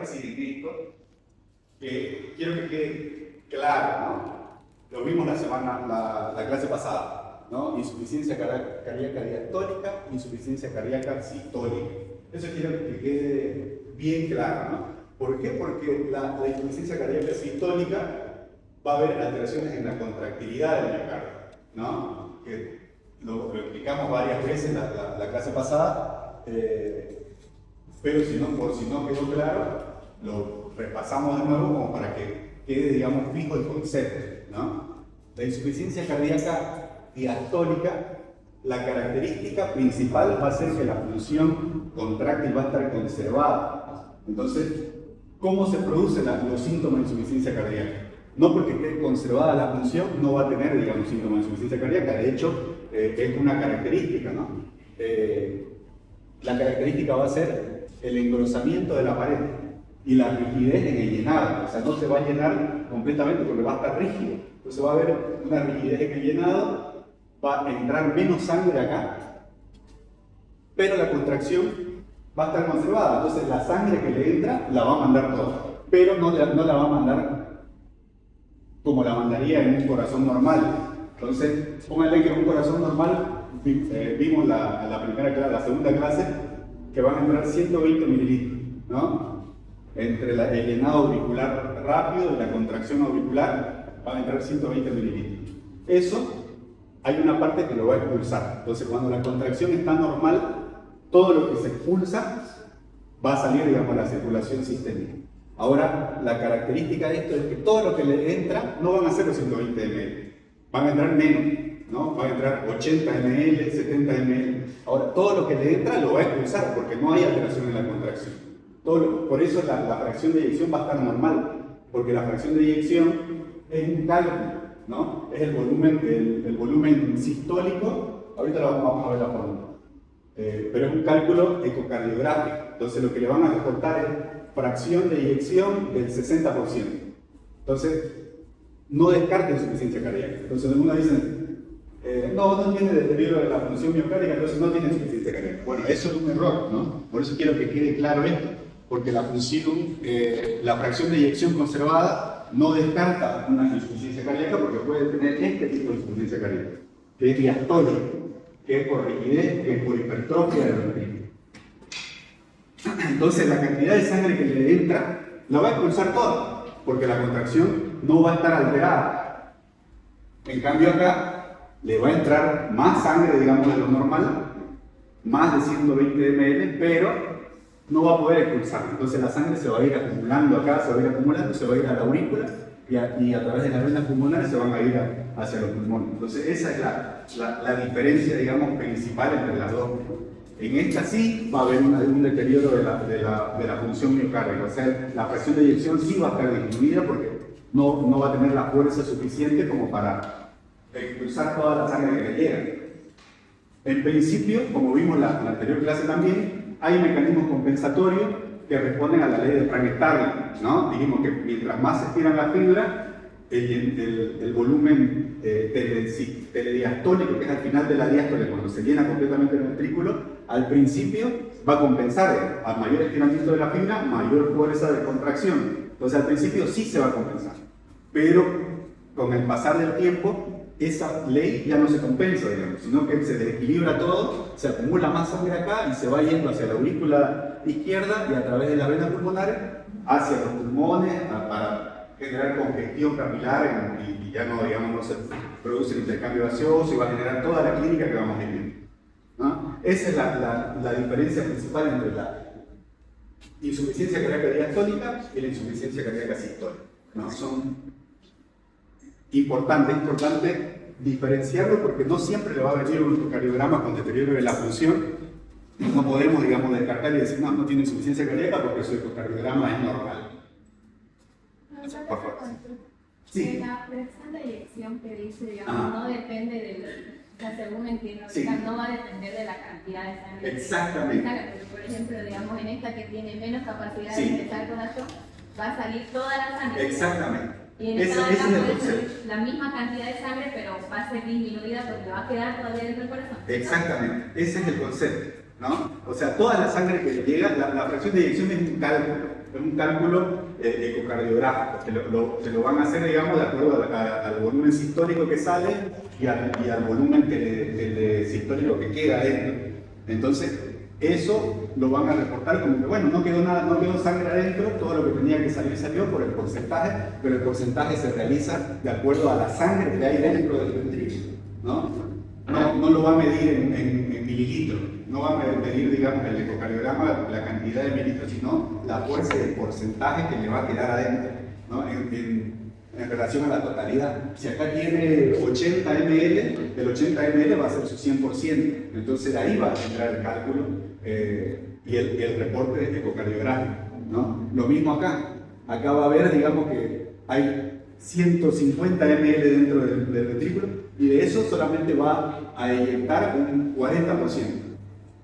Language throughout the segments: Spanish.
reside en esto, que quiero que quede claro, ¿no? Lo vimos la clase pasada, ¿no? Insuficiencia cardíaca diastólica, insuficiencia cardíaca sistólica. Eso quiero que quede bien claro, ¿no? ¿Por qué? Porque la insuficiencia cardíaca sistólica va a haber alteraciones en la contractilidad del miocardio, ¿no? Que lo explicamos varias veces la clase pasada, pero por si no quedó claro, lo repasamos de nuevo como para que quede, digamos, fijo el concepto, ¿no? La insuficiencia cardíaca diastólica, la característica principal va a ser que la función contráctil va a estar conservada. Entonces, ¿cómo se producen los síntomas de insuficiencia cardíaca? No porque esté conservada la función, no va a tener, digamos, síntomas de insuficiencia cardíaca. De hecho, es una característica, ¿no? La característica va a ser el engrosamiento de la pared y la rigidez en el llenado. O sea, no se va a llenar completamente porque va a estar rígido. Entonces va a haber una rigidez en el llenado, va a entrar menos sangre acá, pero la contracción va a estar conservada. Entonces la sangre que le entra la va a mandar toda, pero no la va a mandar como la mandaría en un corazón normal. Entonces, pónganle que en un corazón normal, vimos la segunda clase, que van a entrar 120 mililitros, ¿no? Entre el llenado auricular rápido y la contracción auricular van a entrar 120 mililitros. Eso, hay una parte que lo va a expulsar. Entonces, cuando la contracción está normal, todo lo que se expulsa va a salir, digamos, a la circulación sistémica. Ahora, la característica de esto es que todo lo que le entra no van a ser los 120 ml, van a entrar menos, ¿no? Van a entrar 80 ml, 70 ml. Ahora, todo lo que le entra lo va a expulsar porque no hay alteración en la contracción. Por eso la fracción de eyección va a estar normal, porque la fracción de eyección es un cálculo, ¿no? Es el volumen sistólico, ahorita lo vamos a ver la fórmula, pero es un cálculo ecocardiográfico. Entonces lo que le van a reportar es fracción de eyección del 60%. Entonces, no descarten insuficiencia cardíaca. Entonces, algunos dicen, no tiene deterioro de la función miocárdica, entonces no tiene insuficiencia cardíaca. Bueno, eso es un error, ¿no? Por eso quiero que quede claro esto, porque la fracción de eyección conservada no descarta una insuficiencia cardíaca porque puede tener este tipo de insuficiencia cardíaca, que es diastólica, que es por rigidez, que es por hipertrofia del ventriculo. Entonces la cantidad de sangre que le entra la va a expulsar toda, porque la contracción no va a estar alterada. En cambio acá le va a entrar más sangre, digamos, de lo normal, más de 120 ml, pero no va a poder expulsar. Entonces la sangre se va a ir acumulando acá, se va a ir acumulando, se va a ir a la aurícula y a través de las venas pulmonares se van a ir hacia los pulmones. Entonces esa es la diferencia, digamos, principal entre las dos. En esta sí va a haber un deterioro de la función miocárdica, o sea, la fracción de eyección sí va a estar disminuida porque no va a tener la fuerza suficiente como para expulsar toda la sangre que le llega. En principio, como vimos en la anterior clase también, hay mecanismos compensatorios que responden a la ley de Frank-Starling, ¿no? Dijimos que mientras más se estiran las fibras, el volumen telediastólico, que es al final de la diástole, cuando se llena completamente el ventrículo, al principio va a compensar, a mayor estiramiento de la fibra, mayor fuerza de contracción. Entonces al principio sí se va a compensar, pero con el pasar del tiempo, esa ley ya no se compensa, digamos, sino que se desequilibra todo, se acumula más sangre acá y se va yendo hacia la aurícula izquierda y a través de las venas pulmonares hacia los pulmones para generar congestión capilar y ya no, digamos, no se produce el intercambio gaseoso y va a generar toda la clínica que vamos a ir viendo, ¿no? Esa es la diferencia principal entre la insuficiencia cardíaca diastólica y la insuficiencia cardíaca sistólica, ¿no? Son importante diferenciarlo porque no siempre le va a venir un ecocardiograma con deterioro de la función. No podemos, digamos, descartar y decir, no tiene insuficiencia cardíaca porque su ecocardiograma es normal. Por favor. Sí. La fracción de eyección que dice, digamos, no depende del, o sea, según entiendo, Sí. no va a depender de la cantidad de sangre. Exactamente. Por ejemplo, digamos, en esta que tiene menos capacidad Sí. de ingresar corazón, va a salir toda la sangre. Exactamente. Y en Ese esta es el puede concepto. salir la misma cantidad de sangre, pero va a ser disminuida porque va a quedar todavía dentro del corazón. Exactamente. Ese es el concepto, ¿no? O sea, toda la sangre que le llega, la fracción de eyección es un cálculo. es un cálculo ecocardiográfico, te lo van a hacer, digamos, de acuerdo al volumen sistólico que sale y al volumen sistólico que queda dentro. Entonces, eso lo van a reportar como que, bueno, no quedó nada, no quedó sangre adentro, todo lo que tenía que salir salió por el porcentaje, pero el porcentaje se realiza de acuerdo a la sangre que hay dentro del ventrículo, ¿no? No lo va a medir en mililitros, no va a medir, digamos, el ecocardiograma la cantidad de mililitros, sino la fuerza y el porcentaje que le va a quedar adentro, ¿no? En relación a la totalidad. Si acá tiene 80 ml, el 80 ml va a ser su 100%, entonces de ahí va a entrar el cálculo y el reporte ecocardiográfico, ¿no? Lo mismo acá va a haber, digamos, que hay 150 ml dentro del ventrículo y de eso solamente va a eyectar un 40%.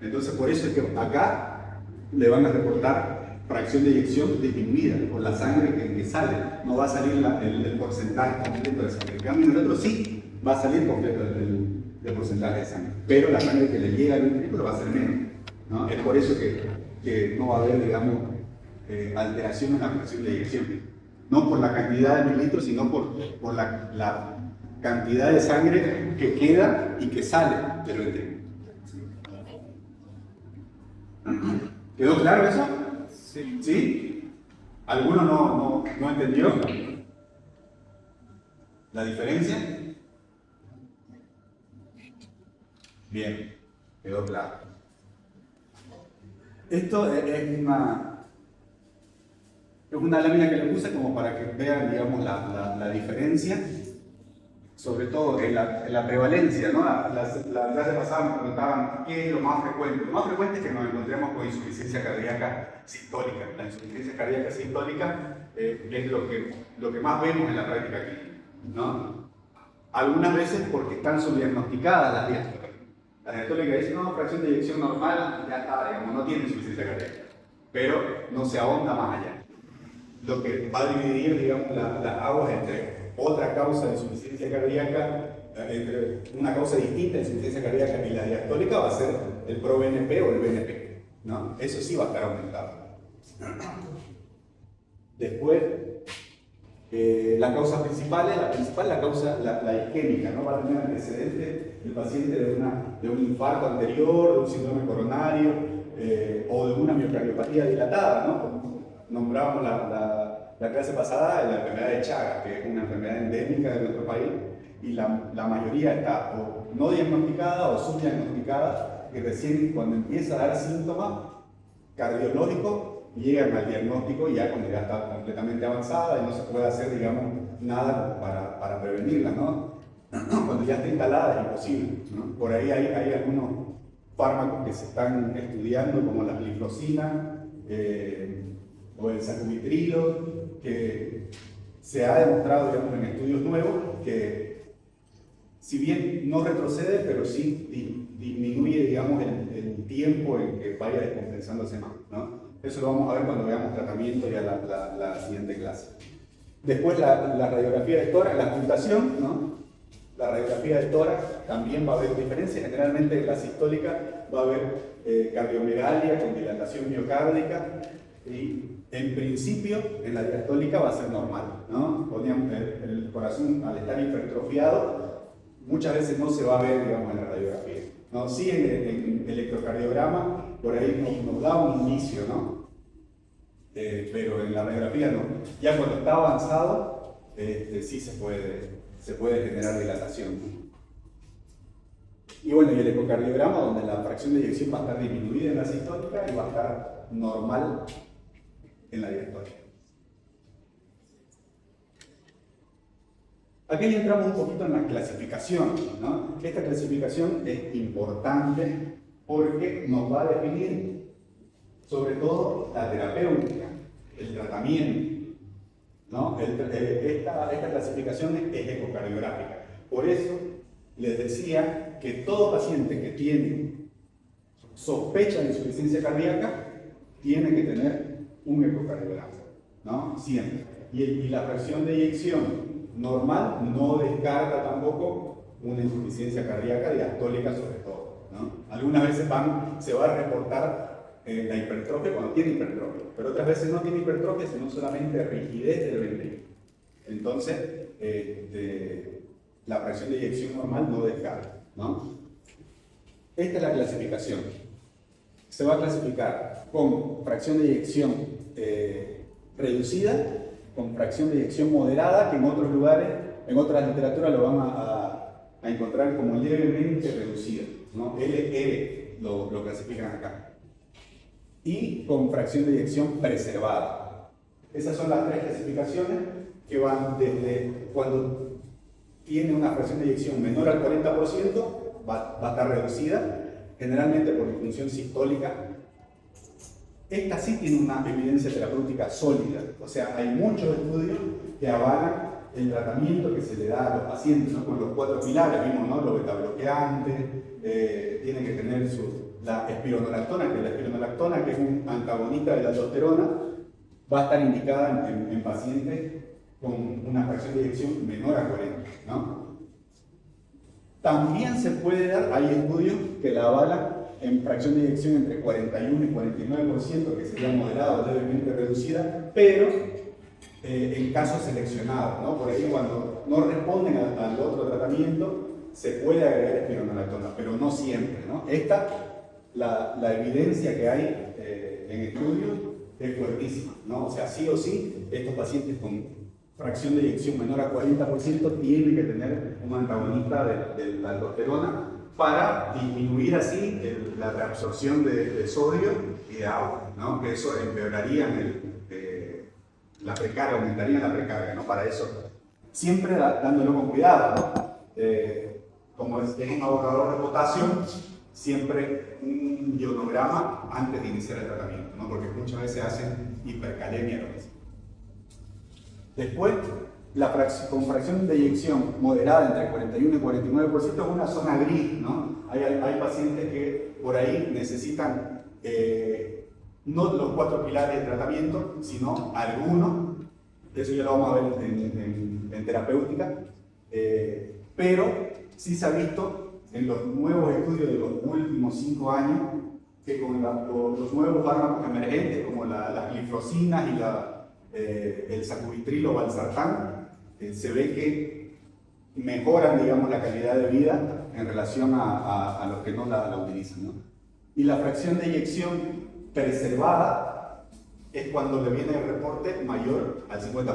Entonces por eso es que acá le van a reportar fracción de eyección disminuida por la sangre que sale. No va a salir el porcentaje completo de sangre. En cambio, en el otro sí va a salir completo el porcentaje de sangre. Pero la sangre que le llega al ventrículo va a ser menos, ¿no? Es por eso que no va a haber, digamos, alteración en la fracción de eyección. No por la cantidad de mililitros, sino por la cantidad de sangre que queda y que sale del ventrículo. ¿Quedó claro eso? Sí. ¿Sí? ¿Alguno no entendió la diferencia? Bien, quedó claro. Esto es una lámina que le puse como para que vean, digamos, la diferencia, sobre todo en la prevalencia, ¿no? La clase pasada me preguntaban qué es lo más frecuente. Lo más frecuente es que nos encontremos con insuficiencia cardíaca sistólica. La insuficiencia cardíaca sistólica es lo que más vemos en la práctica clínica, ¿no? Algunas veces porque están subdiagnosticadas las diastólicas. La diastólica dice, no, fracción de eyección normal, ya está, digamos, no tiene insuficiencia cardíaca. Pero no se ahonda más allá. Lo que va a dividir, digamos, las aguas entre otra causa de insuficiencia cardíaca, entre una causa distinta de insuficiencia cardíaca y la diastólica va a ser el ProBNP o el BNP, ¿no? Eso sí va a estar aumentado. Después, las causas principales, la causa, la isquémica, ¿no? Va a tener antecedentes el paciente de un infarto anterior, de un síndrome coronario o de una miocardiopatía dilatada, ¿no? Nombrábamos la clase pasada la enfermedad de Chagas, que es una enfermedad endémica de nuestro país, y la mayoría está o no diagnosticada o subdiagnosticada, y recién cuando empieza a dar síntomas cardiológicos llegan al diagnóstico ya cuando ya está completamente avanzada y no se puede hacer, digamos, nada para prevenirla, ¿no? Cuando ya está instalada es imposible, ¿no? Por ahí hay algunos fármacos que se están estudiando, como la gliflozina, o el sacubitrilo, que se ha demostrado, digamos, en estudios nuevos que si bien no retrocede, pero sí disminuye, digamos, el tiempo en que vaya descompensándose más, ¿no? Eso lo vamos a ver cuando veamos tratamiento ya la siguiente clase. Después la radiografía de tórax, la puntuación, ¿no? La radiografía de tórax también va a haber diferencias. Generalmente en la sistólica va a haber cardiomegalia con dilatación miocárdica y en principio en la diastólica va a ser normal, ¿no? El corazón al estar hipertrofiado muchas veces no se va a ver, digamos, en la radiografía, ¿no? Sí en electrocardiograma por ahí nos da un inicio, ¿no? Pero en la radiografía no. Ya cuando está avanzado sí se puede generar dilatación. Y bueno, y el ecocardiograma, donde la fracción de eyección va a estar disminuida en la sistólica y va a estar normal en la diastólica. Aquí ya entramos un poquito en la clasificación, ¿no? Esta clasificación es importante porque nos va a definir sobre todo la terapéutica, el tratamiento, ¿no? Esta clasificación es ecocardiográfica. Por eso les decía que todo paciente que tiene sospecha de insuficiencia cardíaca tiene que tener un ecocardiograma, ¿no? Siempre. Y la fracción de eyección normal no descarta tampoco una insuficiencia cardíaca diastólica sobre todo, ¿no? Algunas veces se va a reportar la hipertrofia cuando tiene hipertrofia, pero otras veces no tiene hipertrofia, sino solamente rigidez del ventrículo. Entonces, la fracción de eyección normal no descarga, ¿no? Esta es la clasificación. Se va a clasificar con fracción de eyección reducida, con fracción de eyección moderada, que en otros lugares, en otras literaturas lo van a encontrar como levemente reducida, ¿no? LR lo clasifican acá. Y con fracción de eyección preservada. Esas son las tres clasificaciones que van desde cuando tiene una fracción de eyección menor al 40%, va a estar reducida, generalmente por disfunción sistólica. Esta sí tiene una evidencia terapéutica sólida, o sea, hay muchos estudios que avalan el tratamiento que se le da a los pacientes, ¿no? Con los 4 pilares, vimos, ¿no? Los betabloqueantes, tienen que tener la espironolactona, que es un antagonista de la aldosterona, va a estar indicada en pacientes con una fracción de eyección menor a 40, ¿no? También se puede dar, hay estudios que la avalan en fracción de eyección entre 41 y 49%, que sería moderada o levemente reducida, pero en casos seleccionados, ¿no? Por ahí cuando no responden al otro tratamiento, se puede agregar espironolactona, pero no siempre, ¿no? La evidencia que hay en estudios es fuertísima, ¿no? O sea, sí o sí, estos pacientes con fracción de eyección menor a 40% tienen que tener un antagonista de la aldosterona para disminuir así la reabsorción de sodio y de agua, ¿no? Que eso empeoraría la precarga, aumentaría la precarga, ¿no? Para eso, siempre dándolo con cuidado, ¿no? Como es un ahorrador de potasio, siempre un ionograma antes de iniciar el tratamiento, ¿no? Porque muchas veces hacen hipercalemia. Después, con fracción de eyección moderada entre 41 y 49% es una zona gris, ¿no? Hay pacientes que por ahí necesitan no los 4 pilares de tratamiento, sino algunos. Eso ya lo vamos a ver en terapéutica. Pero sí se ha visto en los nuevos estudios de los últimos 5 años que con los nuevos fármacos emergentes como las glifosinas y el sacubitril o valsartán, se ve que mejoran, digamos, la calidad de vida en relación a los que no la utilizan, ¿no? Y la fracción de eyección preservada es cuando le viene el reporte mayor al 50%,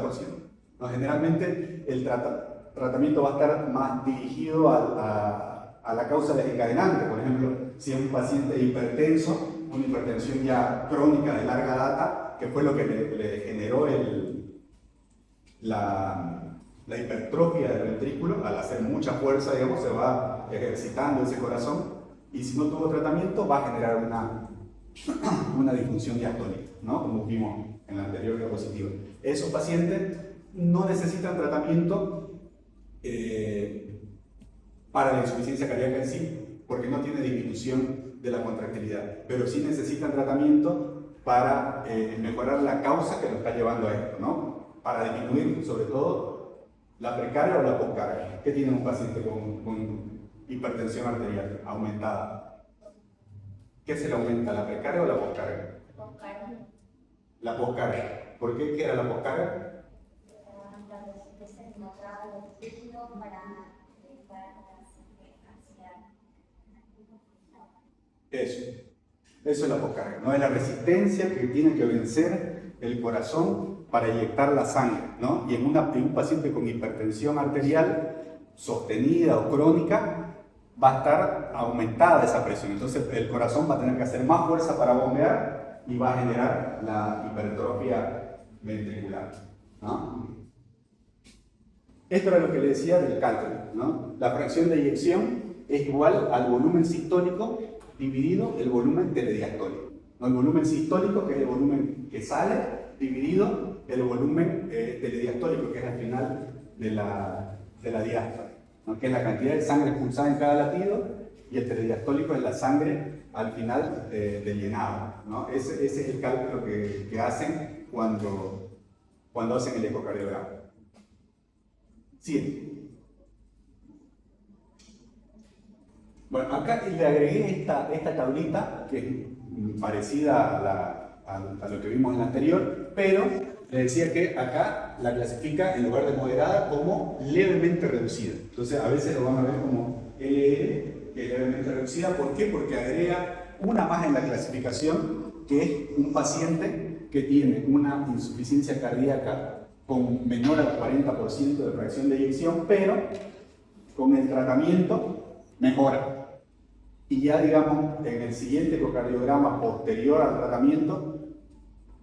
¿no? Generalmente el tratamiento va a estar más dirigido a la causa desencadenante. Por ejemplo, si es un paciente hipertenso, una hipertensión ya crónica de larga data, que fue lo que le generó la hipertrofia del ventrículo, al hacer mucha fuerza, digamos, se va ejercitando ese corazón, y si no tuvo tratamiento va a generar una disfunción diastólica, ¿no? Como vimos en la anterior diapositiva. Esos pacientes no necesitan tratamiento para la insuficiencia cardíaca en sí, porque no tiene disminución de la contractilidad, pero sí necesitan tratamiento para mejorar la causa que lo está llevando a esto, ¿no? Para disminuir, sobre todo, la precarga o la poscarga. ¿Qué tiene un paciente con hipertensión arterial aumentada? ¿Qué se le aumenta, la precarga o la poscarga? Poscarga. La poscarga. ¿Por qué? ¿Qué era la poscarga? La resistencia encontrada del líquido para Eso es la poscarga, ¿no? Es la resistencia que tiene que vencer el corazón para inyectar la sangre, ¿no? Y en un paciente con hipertensión arterial sostenida o crónica va a estar aumentada esa presión. Entonces el corazón va a tener que hacer más fuerza para bombear y va a generar la hipertrofia ventricular, ¿no? Esto era lo que le decía del cálculo, ¿no? La fracción de eyección es igual al volumen sistólico dividido el volumen telediastólico, ¿no? El volumen sistólico, que es el volumen que sale, dividido el volumen telediastólico, que es al final de la diástole, ¿no? Que es la cantidad de sangre expulsada en cada latido, y el telediastólico es la sangre al final del llenado, ¿no? Ese es el cálculo que hacen cuando hacen el ecocardiograma. Sí. Bueno, acá le agregué esta tablita, que parecida a lo que vimos en la anterior, pero le decía que acá la clasifica en lugar de moderada como levemente reducida. Entonces a veces lo van a ver como LR, que es levemente reducida. ¿Por qué? Porque agrega una más en la clasificación, que es un paciente que tiene una insuficiencia cardíaca con menor al 40% de fracción de eyección, pero con el tratamiento mejora. Y ya, digamos, en el siguiente ecocardiograma posterior al tratamiento,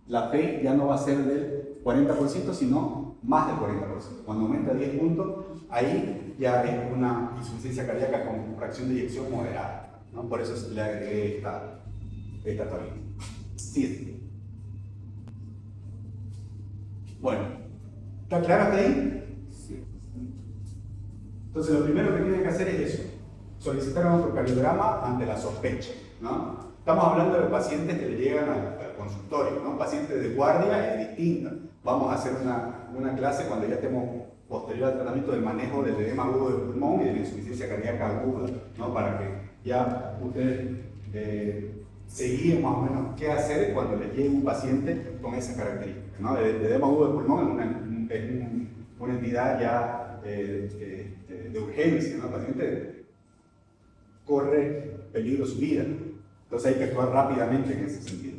la P ya no va a ser del 40%, sino más del 40%. Cuando aumenta 10 puntos, ahí ya es una insuficiencia cardíaca con fracción de eyección moderada, ¿no? Por eso le agregué esta tablita. Sí. Bueno, ¿está claro hasta ahí? Sí. Entonces, lo primero que tienen que hacer es eso: solicitar un ecocardiograma ante la sospecha, ¿no? Estamos hablando de pacientes que le llegan al consultorio, ¿no? Pacientes de guardia es distinta. Vamos a hacer una clase cuando ya estemos posterior al tratamiento del manejo del edema agudo del pulmón y de la insuficiencia cardíaca aguda, ¿no? Para que ya ustedes se guíen más o menos qué hacer cuando les llegue un paciente con esa característica, ¿no? El edema agudo del pulmón es una entidad ya de urgencia, ¿no? El paciente corre peligro su vida. Entonces hay que actuar rápidamente en ese sentido.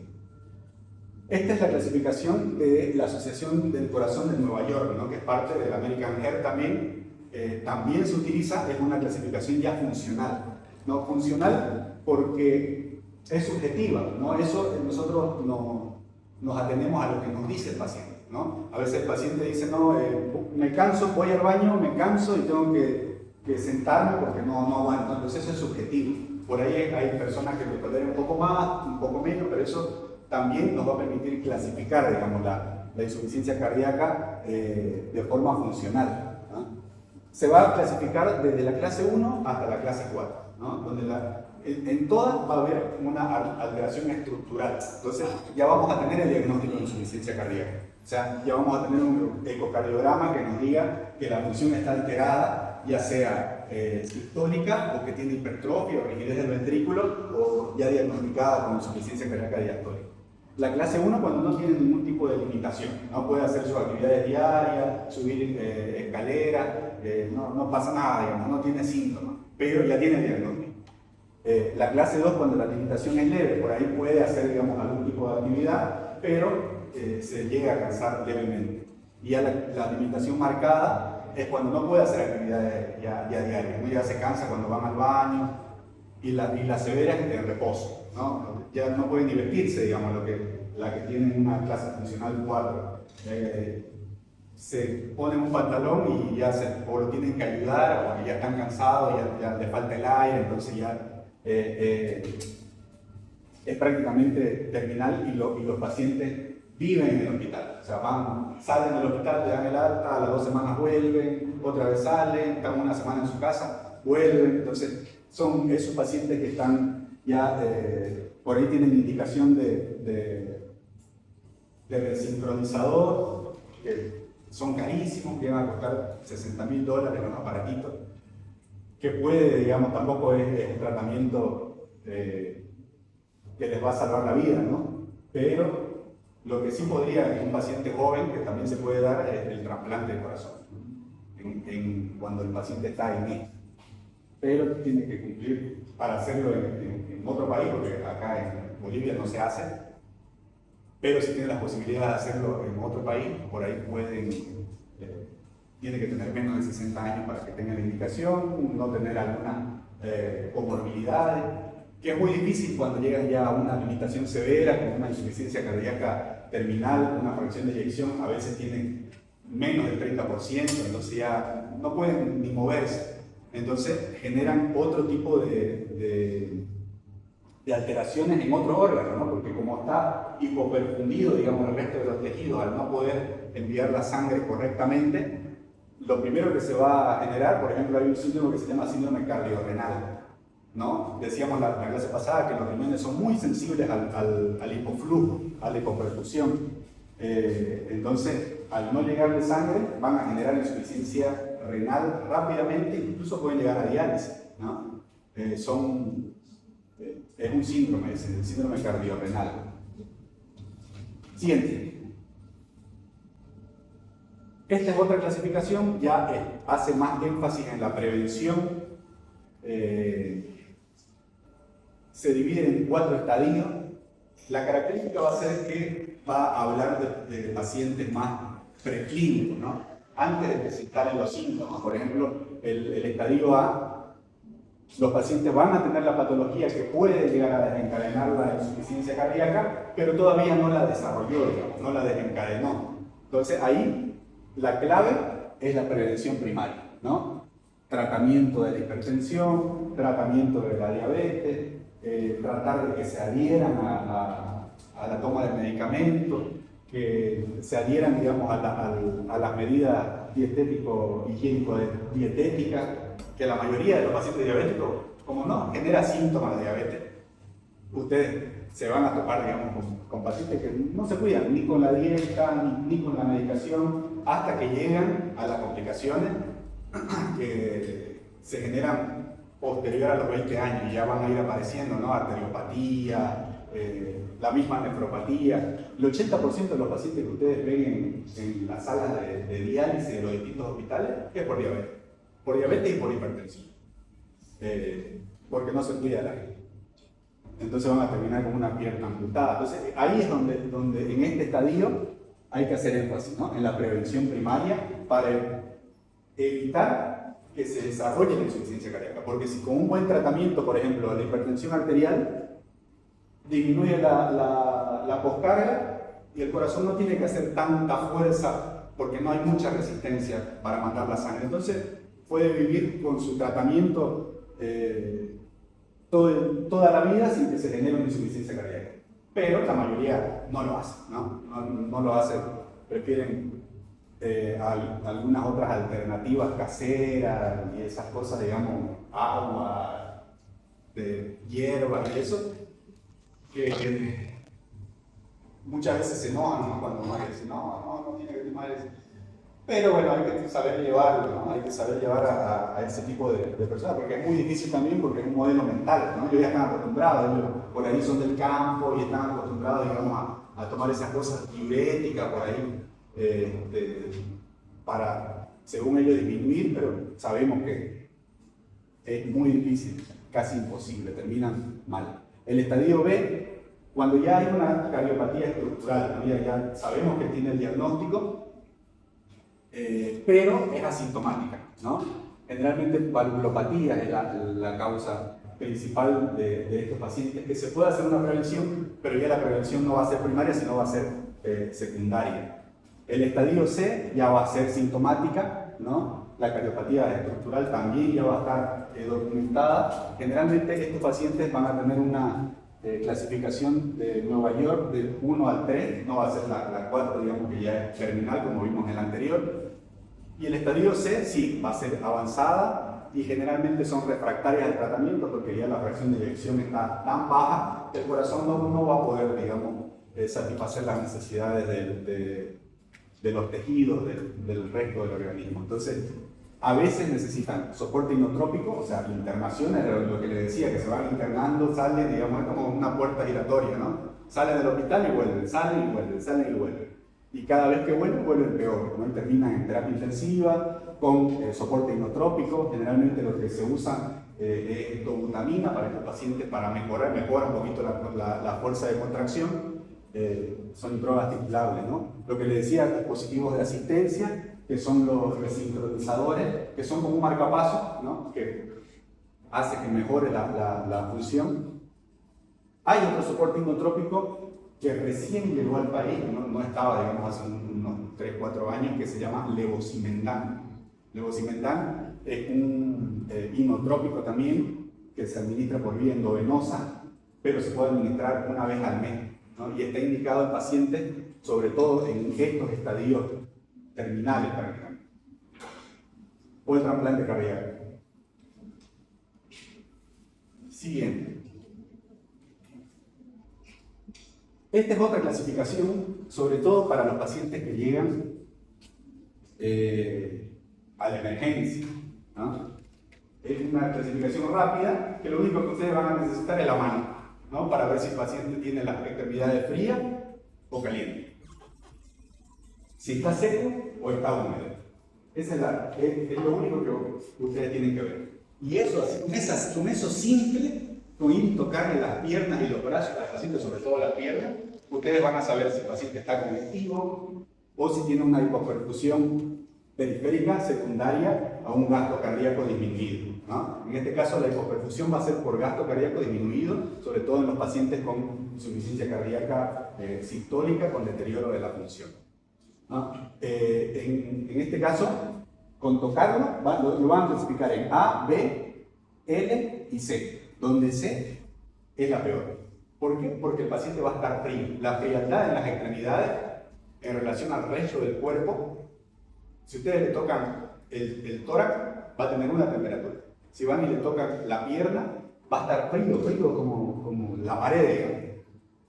Esta es la clasificación de la Asociación del Corazón de Nueva York, ¿no? Que es parte del American Heart también. También se utiliza, es una clasificación ya funcional. ¿No? Funcional porque es subjetiva, ¿no? Eso nosotros nos atenemos a lo que nos dice el paciente, ¿no? A veces el paciente dice, no, me canso, voy al baño, me canso y tengo que sentarme porque no aguanto. Entonces eso es subjetivo. Por ahí hay personas que lo toleran un poco más, un poco menos, pero eso también nos va a permitir clasificar, digamos, la insuficiencia cardíaca de forma funcional, ¿no? Se va a clasificar desde la clase 1 hasta la clase 4, ¿no? Donde en todas va a haber una alteración estructural. Entonces ya vamos a tener el diagnóstico de insuficiencia cardíaca. O sea, ya vamos a tener un ecocardiograma que nos diga que la función está alterada, ya sea sistólica o que tiene hipertrofia o rigidez del ventrículo o ya diagnosticada con insuficiencia cardíaca diastólica. La clase 1 cuando no tiene ningún tipo de limitación, no puede hacer sus actividades diarias, subir escaleras, no pasa nada, digamos, no tiene síntomas, pero ya tiene diagnóstico. La clase 2 cuando la limitación es leve, por ahí puede hacer, digamos, algún tipo de actividad, pero se llega a cansar levemente. Y ya la limitación marcada es cuando no puede hacer actividades ya diarias, ¿no? Ya se cansa cuando van al baño, y la severa es en reposo, ¿no? Ya no pueden divertirse, digamos, la que tiene una clase funcional 4. Se ponen un pantalón y ya o lo tienen que ayudar, o ya están cansados, ya le falta el aire, entonces ya es prácticamente terminal y los pacientes viven en el hospital. O sea, salen del hospital, le dan el alta, a las 2 semanas vuelven, otra vez salen, están una semana en su casa, vuelven. Entonces, son esos pacientes que están ya, por ahí tienen indicación de resincronizador, que son carísimos, que van a costar $60.000 los aparatitos, que puede, digamos, tampoco es un tratamiento que les va a salvar la vida, ¿no? Pero lo que sí podría, en un paciente joven, que también se puede dar, es el trasplante de corazón, cuando el paciente está en esto. Pero tiene que cumplir para hacerlo en otro país, porque acá en Bolivia no se hace. Pero si tiene la posibilidad de hacerlo en otro país, por ahí tiene que tener menos de 60 años para que tenga la indicación, no tener alguna comorbilidades, que es muy difícil cuando llegan ya a una limitación severa, como una insuficiencia cardíaca terminal, una fracción de eyección, a veces tienen menos del 30%, entonces ya no pueden ni moverse. Entonces generan otro tipo de alteraciones en otro órgano, ¿no? Porque como está hipoperfundido, digamos, el resto de los tejidos, al no poder enviar la sangre correctamente, lo primero que se va a generar, por ejemplo, hay un síndrome que se llama síndrome cardiorrenal, ¿no? Decíamos la clase pasada que los riñones son muy sensibles al hipoflujo, a la hipoperfusión. Entonces, al no llegarle sangre, van a generar insuficiencia renal rápidamente, incluso pueden llegar a diálisis, ¿no? Es un síndrome, es el síndrome cardiorrenal. Siguiente. Esta es otra clasificación, ya hace más énfasis en la prevención. Se divide en 4 estadios. La característica va a ser que va a hablar de pacientes más preclínicos, ¿no? Antes de presentar los síntomas. Por ejemplo, el estadio A, los pacientes van a tener la patología que puede llegar a desencadenar la insuficiencia cardíaca, pero todavía no la desarrolló, digamos, no la desencadenó. Entonces ahí la clave es la prevención primaria, ¿no? Tratamiento de la hipertensión, tratamiento de la diabetes, tratar de que se adhieran a la toma de medicamentos, que se adhieran, digamos, a las medidas dietético-higiénico-dietéticas, que la mayoría de los pacientes diabéticos, como no genera síntomas de diabetes, ustedes se van a topar, digamos, con pacientes que no se cuidan ni con la dieta, ni con la medicación, hasta que llegan a las complicaciones que se generan posterior a los 20 años y ya van a ir apareciendo, ¿no? Arteriopatía, la misma nefropatía. El 80% de los pacientes que ustedes ven en las salas de diálisis de los distintos hospitales es por diabetes y por hipertensión, porque no se cuida la gente. Entonces van a terminar con una pierna amputada. Entonces ahí es donde en este estadio hay que hacer énfasis, ¿no? En la prevención primaria para evitar que se desarrolle la insuficiencia cardíaca, porque si con un buen tratamiento, por ejemplo, la hipertensión arterial, disminuye la poscarga y el corazón no tiene que hacer tanta fuerza porque no hay mucha resistencia para mandar la sangre. Entonces puede vivir con su tratamiento toda la vida sin que se genere una insuficiencia cardíaca. Pero la mayoría no lo hace, ¿no? No lo hace, prefieren algunas otras alternativas caseras y esas cosas, digamos, agua, de hierba y eso, que muchas veces se enojan, ¿no? Cuando uno dice, no tiene que tomar eso. Pero bueno, hay que saber llevarlo, ¿no? Hay que saber llevar a ese tipo de personas, porque es muy difícil también, porque es un modelo mental, ¿no? Ellos ya están acostumbrados, ellos por ahí son del campo y están acostumbrados, digamos, a tomar esas cosas diuréticas por ahí, para, según ellos, disminuir, pero sabemos que es muy difícil, casi imposible, terminan mal. El estadio B, cuando ya hay una cardiopatía estructural, ¿no? Ya sabemos que tiene el diagnóstico, pero es asintomática, ¿no? Generalmente valvulopatía es la causa principal de estos pacientes, que se puede hacer una prevención, pero ya la prevención no va a ser primaria, sino va a ser secundaria. El estadio C ya va a ser sintomática, ¿no? La cardiopatía estructural también ya va a estar documentada. Generalmente estos pacientes van a tener una clasificación de Nueva York del 1 al 3, no va a ser la 4, digamos, que ya es terminal, como vimos en el anterior. Y el estadio C sí va a ser avanzada y generalmente son refractarias al tratamiento porque ya la fracción de eyección está tan baja que el corazón no va a poder, digamos, satisfacer las necesidades de los tejidos del resto del organismo. Entonces, a veces necesitan soporte inotrópico, o sea, internaciones, lo que les decía, que se van internando, salen, digamos, es como una puerta giratoria, ¿no? Salen del hospital y vuelven, salen y vuelven, salen y vuelven. Y cada vez que vuelven peor, ¿no? Y terminan en terapia intensiva, con soporte inotrópico. Generalmente lo que se usa es dobutamina para estos pacientes para mejora un poquito la fuerza de contracción. Son drogas titulables, ¿no? Lo que les decía, dispositivos de asistencia, que son los resincronizadores, que son como un marcapaso, ¿no? Que hace que mejore la función. Hay otro soporte inotrópico que recién llegó al país, no estaba, digamos, hace unos 3-4 años, que se llama levosimendan. Levosimendan es un inotrópico también, que se administra por vía endovenosa, pero se puede administrar una vez al mes, ¿no? Y está indicado en pacientes, sobre todo en estos estadios terminales prácticamente, o el trasplante cardíaco. Siguiente. Esta es otra clasificación, sobre todo para los pacientes que llegan a la emergencia, ¿no? Es una clasificación rápida, que lo único que ustedes van a necesitar es la mano. ¿no? Para ver si el paciente tiene las extremidades frías o calientes. Si está seco o está húmedo. Esa es lo único que ustedes tienen que ver. Y eso, con eso simple, con ir y tocarle las piernas y los brazos al paciente, sobre todo las piernas, ustedes van a saber si el paciente está congestivo o si tiene una hipoperfusión periférica secundaria a un gasto cardíaco disminuido, ¿no? En este caso, la hipoperfusión va a ser por gasto cardíaco disminuido, sobre todo en los pacientes con insuficiencia cardíaca sistólica con deterioro de la función, ¿no? En este caso, con tocarlo, lo van a clasificar en A, B, L y C, donde C es la peor. ¿Por qué? Porque el paciente va a estar frío. La frialdad en las extremidades en relación al resto del cuerpo, si ustedes le tocan el tórax, va a tener una temperatura. Si van y le tocan la pierna, va a estar frío como la pared, digamos.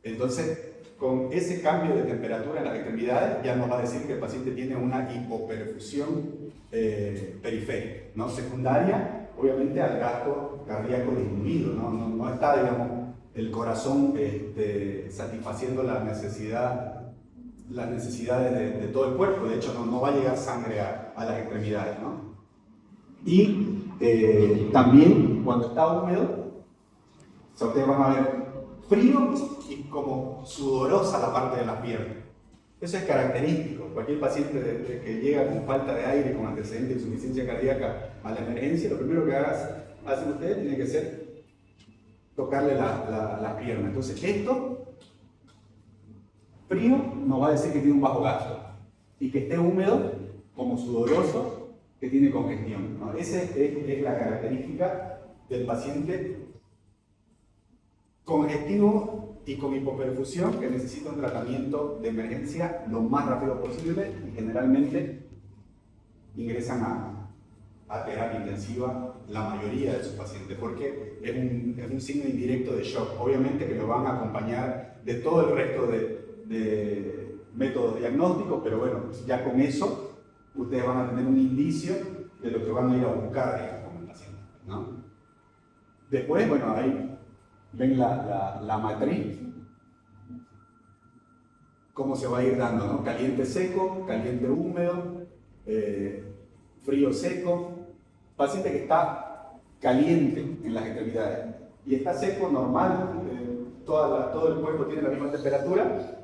Entonces, con ese cambio de temperatura en las extremidades, ya nos va a decir que el paciente tiene una hipoperfusión periférica, ¿no? Secundaria, obviamente, al gasto cardíaco disminuido, no está, digamos, el corazón satisfaciendo las necesidades de todo el cuerpo. De hecho, no va a llegar sangre a las extremidades, ¿no? Y también, cuando está húmedo, o sea, ustedes van a ver frío y como sudorosa la parte de las piernas. Eso es característico. Cualquier paciente que llega con falta de aire, con antecedente de insuficiencia cardíaca a la emergencia, lo primero que hacen ustedes tiene que ser tocarle la pierna. Entonces, esto, frío, nos va a decir que tiene un bajo gasto. Y que esté húmedo, como sudoroso, que tiene congestión, ¿no? Esa es la característica del paciente congestivo y con hipoperfusión que necesita un tratamiento de emergencia lo más rápido posible y generalmente ingresan a terapia intensiva la mayoría de sus pacientes porque es un signo indirecto de shock. Obviamente que lo van a acompañar de todo el resto de métodos diagnósticos, pero bueno, ya con eso ustedes van a tener un indicio de lo que van a ir a buscar, digamos, con el paciente, ¿no? Después, bueno, ahí ven la matriz, cómo se va a ir dando, ¿no? Caliente seco, caliente húmedo, frío seco. Paciente que está caliente en las extremidades y está seco, normal, todo el cuerpo tiene la misma temperatura,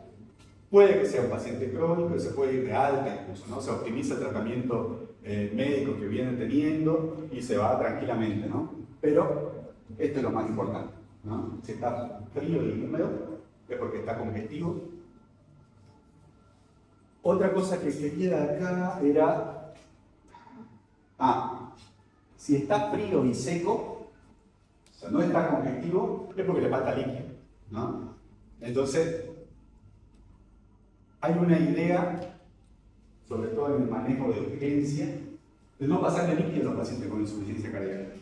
puede que sea un paciente crónico, se puede ir de alta incluso, ¿no? Se optimiza el tratamiento médico que viene teniendo y se va tranquilamente, ¿no? Pero esto es lo más importante, ¿no? Si está frío y húmedo es porque está congestivo. Otra cosa que quería acá era, si está frío y seco, o sea, no está congestivo, es porque le falta líquido, ¿no? Entonces, hay una idea, sobre todo en el manejo de urgencia, de no pasarle líquido a los pacientes con insuficiencia cardíaca.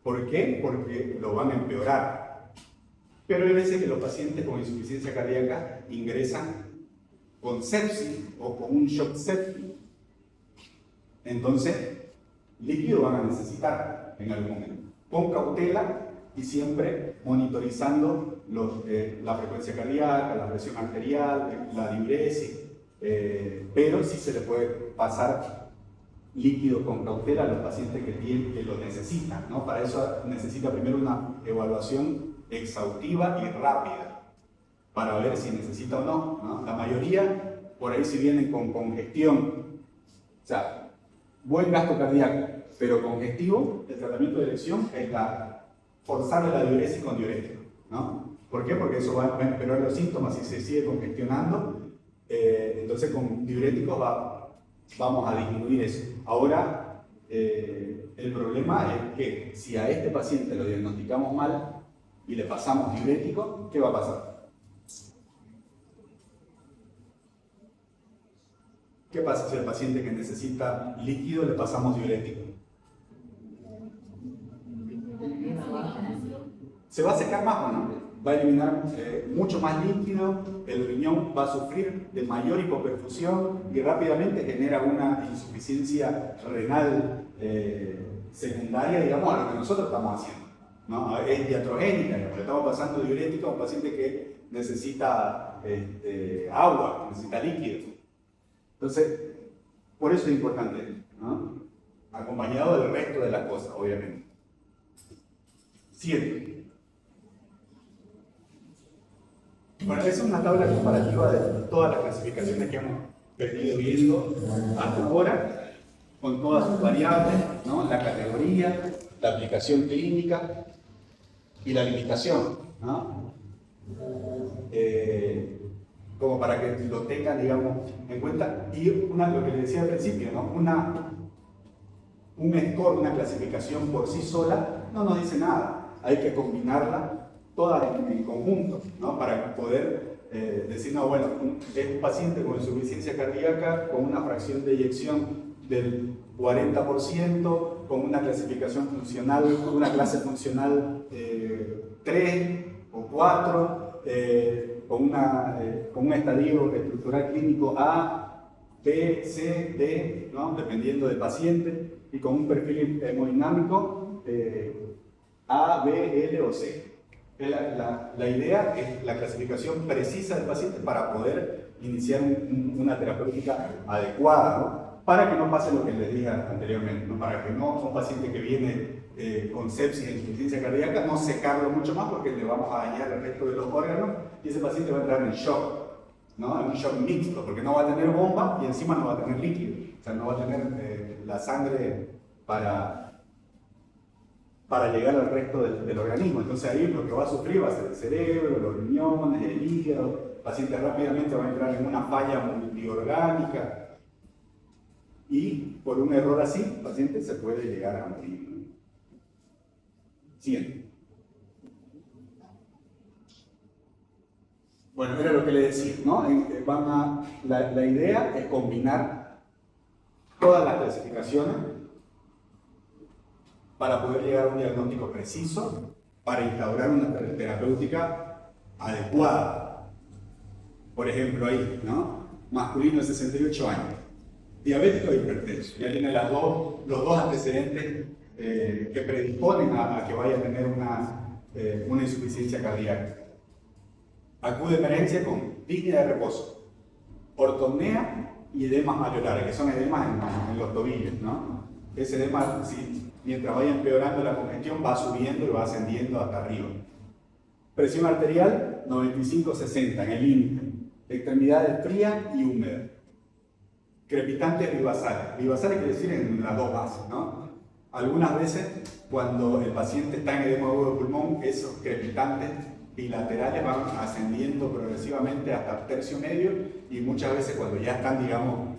¿Por qué? Porque lo van a empeorar. Pero hay veces que los pacientes con insuficiencia cardíaca ingresan con sepsis o con un shock séptico. Entonces, líquido van a necesitar en algún momento. Con cautela y siempre monitorizando la frecuencia cardíaca, la presión arterial, la diuresis, pero sí se le puede pasar líquido con cautela a los pacientes que lo necesitan, ¿no? Para eso necesita primero una evaluación exhaustiva y rápida para ver si necesita o no, ¿no? La mayoría por ahí si vienen con congestión, o sea, buen gasto cardíaco, pero congestivo, el tratamiento de elección es forzarle la diuresis con diurético, ¿no? ¿Por qué? Porque eso va a empeorar los síntomas si se sigue congestionando. Entonces con diuréticos vamos a disminuir eso. Ahora, el problema es que si a este paciente lo diagnosticamos mal y le pasamos diurético, ¿qué va a pasar? ¿Qué pasa si al paciente que necesita líquido le pasamos diurético? Se va a secar más, ¿no? Va a eliminar mucho más líquido, el riñón va a sufrir de mayor hipoperfusión y rápidamente genera una insuficiencia renal secundaria, digamos, a lo que nosotros estamos haciendo. ¿no? Es iatrogénica, le estamos pasando diurético a un paciente que necesita agua, necesita líquidos. Entonces, por eso es importante, ¿no? Acompañado del resto de las cosas, obviamente. 7. Bueno, esa es una tabla comparativa de todas las clasificaciones que hemos venido viendo hasta ahora, con todas sus variables, ¿no? La categoría, la aplicación clínica y la limitación, ¿no? Como para que lo tengan, digamos, en cuenta. Y lo que les decía al principio, ¿no? Un score, una clasificación por sí sola, no nos dice nada. Hay que combinarla todas en conjunto, ¿no? Para poder decir, no, bueno, es un paciente con insuficiencia cardíaca con una fracción de eyección del 40%, con una clasificación funcional, una clase funcional 3 o 4, con un estadio estructural clínico A, B, C, D, ¿no? Dependiendo del paciente, y con un perfil hemodinámico A, B, L o C. La idea es la clasificación precisa del paciente para poder iniciar una terapéutica adecuada, ¿no? Para que no pase lo que les dije anteriormente, ¿no? Para que no un paciente que viene con sepsis e insuficiencia cardíaca, no secarlo mucho más porque le vamos a dañar el resto de los órganos y ese paciente va a entrar en shock, ¿no? En un shock mixto, porque no va a tener bomba y encima no va a tener líquido, o sea, no va a tener la sangre para llegar al resto del organismo. Entonces ahí lo que va a sufrir va a ser el cerebro, los riñones, el hígado. El paciente rápidamente va a entrar en una falla multiorgánica y por un error así, el paciente se puede llegar a morir. Siguiente. Bueno, era lo que le decía, ¿no? La idea es combinar todas las clasificaciones para poder llegar a un diagnóstico preciso, para instaurar una terapéutica adecuada. Por ejemplo, ahí, ¿no? Masculino de 68 años, diabético e hipertenso. Ya tiene los dos antecedentes que predisponen a que vaya a tener una insuficiencia cardíaca. Acude a emergencia con disnea de reposo, ortopnea y edemas mayolares, que son edemas en los tobillos, ¿no? Ese edema, mientras vaya empeorando la congestión, va subiendo y va ascendiendo hasta arriba. Presión arterial 95-60 en el límite. Extremidades frías y húmedas. Crepitantes bivasales. Bivasales quiere decir en las dos bases, ¿no? Algunas veces, cuando el paciente está en edema agudo de pulmón, esos crepitantes bilaterales van ascendiendo progresivamente hasta tercio medio y muchas veces cuando ya están, digamos,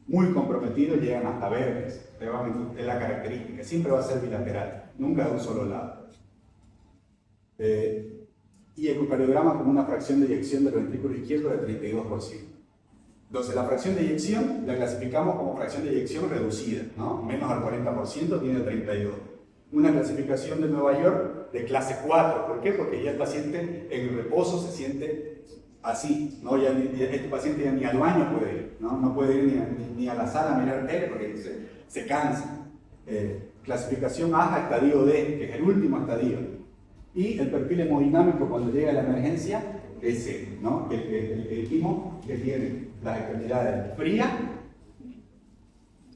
muy comprometidos, llegan hasta verdes. Es la característica. Siempre va a ser bilateral, nunca de un solo lado. Y ecocardiograma con una fracción de eyección del ventrículo izquierdo de 32%. Entonces, la fracción de eyección la clasificamos como fracción de eyección reducida, ¿no? Menos al 40%, tiene 32%. Una clasificación de Nueva York de clase 4. ¿Por qué? Porque ya el paciente en el reposo se siente así, ¿no? Este paciente ya ni al baño puede ir, ¿no? No puede ir ni a la sala a mirar tele porque se cansa. Clasificación A, estadio D, que es el último estadio. Y el perfil hemodinámico cuando llega a la emergencia es C, ¿no? El timo que tiene las extremidades fría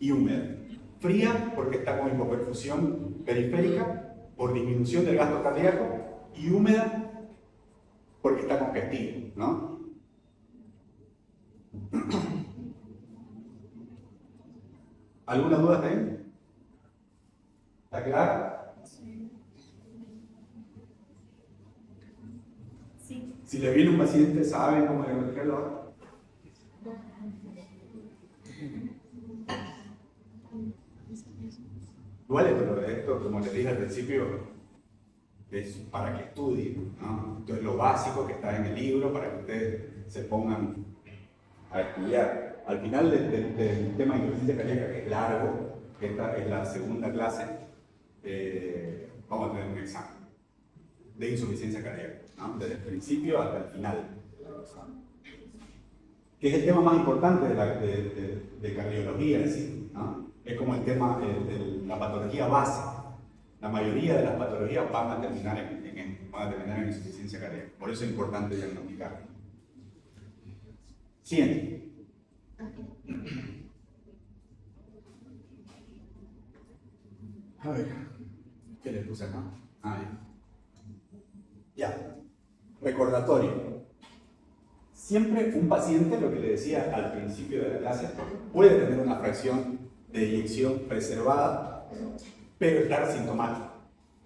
y húmeda. Fría porque está con hipoperfusión periférica por disminución del gasto cardíaco y húmeda porque está congestivo, ¿no? ¿Alguna duda también? ¿Está claro? Sí. Si le viene un paciente, ¿saben cómo diagnosticarlo? Duele, pero esto, como les dije al principio, es para que estudien, ¿no? Entonces, lo básico que está en el libro para que ustedes se pongan a estudiar. Al final del tema de insuficiencia cardíaca, que es largo, que esta es la segunda clase, vamos a tener un examen de insuficiencia cardíaca, ¿no? Desde el principio hasta el final. Que es el tema más importante de cardiología en sí, ¿no? Es como el tema de la patología base. la mayoría de las patologías van a terminar en insuficiencia cardíaca. Por eso es importante diagnosticar. Siguiente. A ver, ¿qué le puse acá? Ya. Recordatorio. Siempre un paciente, lo que le decía al principio de la clase, puede tener una fracción de eyección preservada, pero estar sintomático,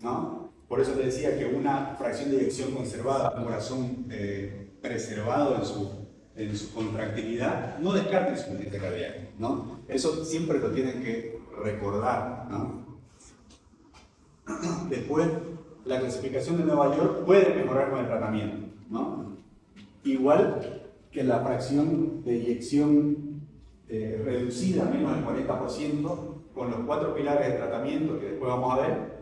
¿no? Por eso le decía que una fracción de eyección conservada, un corazón preservado en su contractilidad, no descarta insuficiencia cardíaca, ¿no? Eso siempre lo tienen que recordar, ¿no? Después, la clasificación de Nueva York puede mejorar con el tratamiento, ¿no? Igual que la fracción de eyección reducida a menos del 40%, con los 4 pilares de tratamiento que después vamos a ver,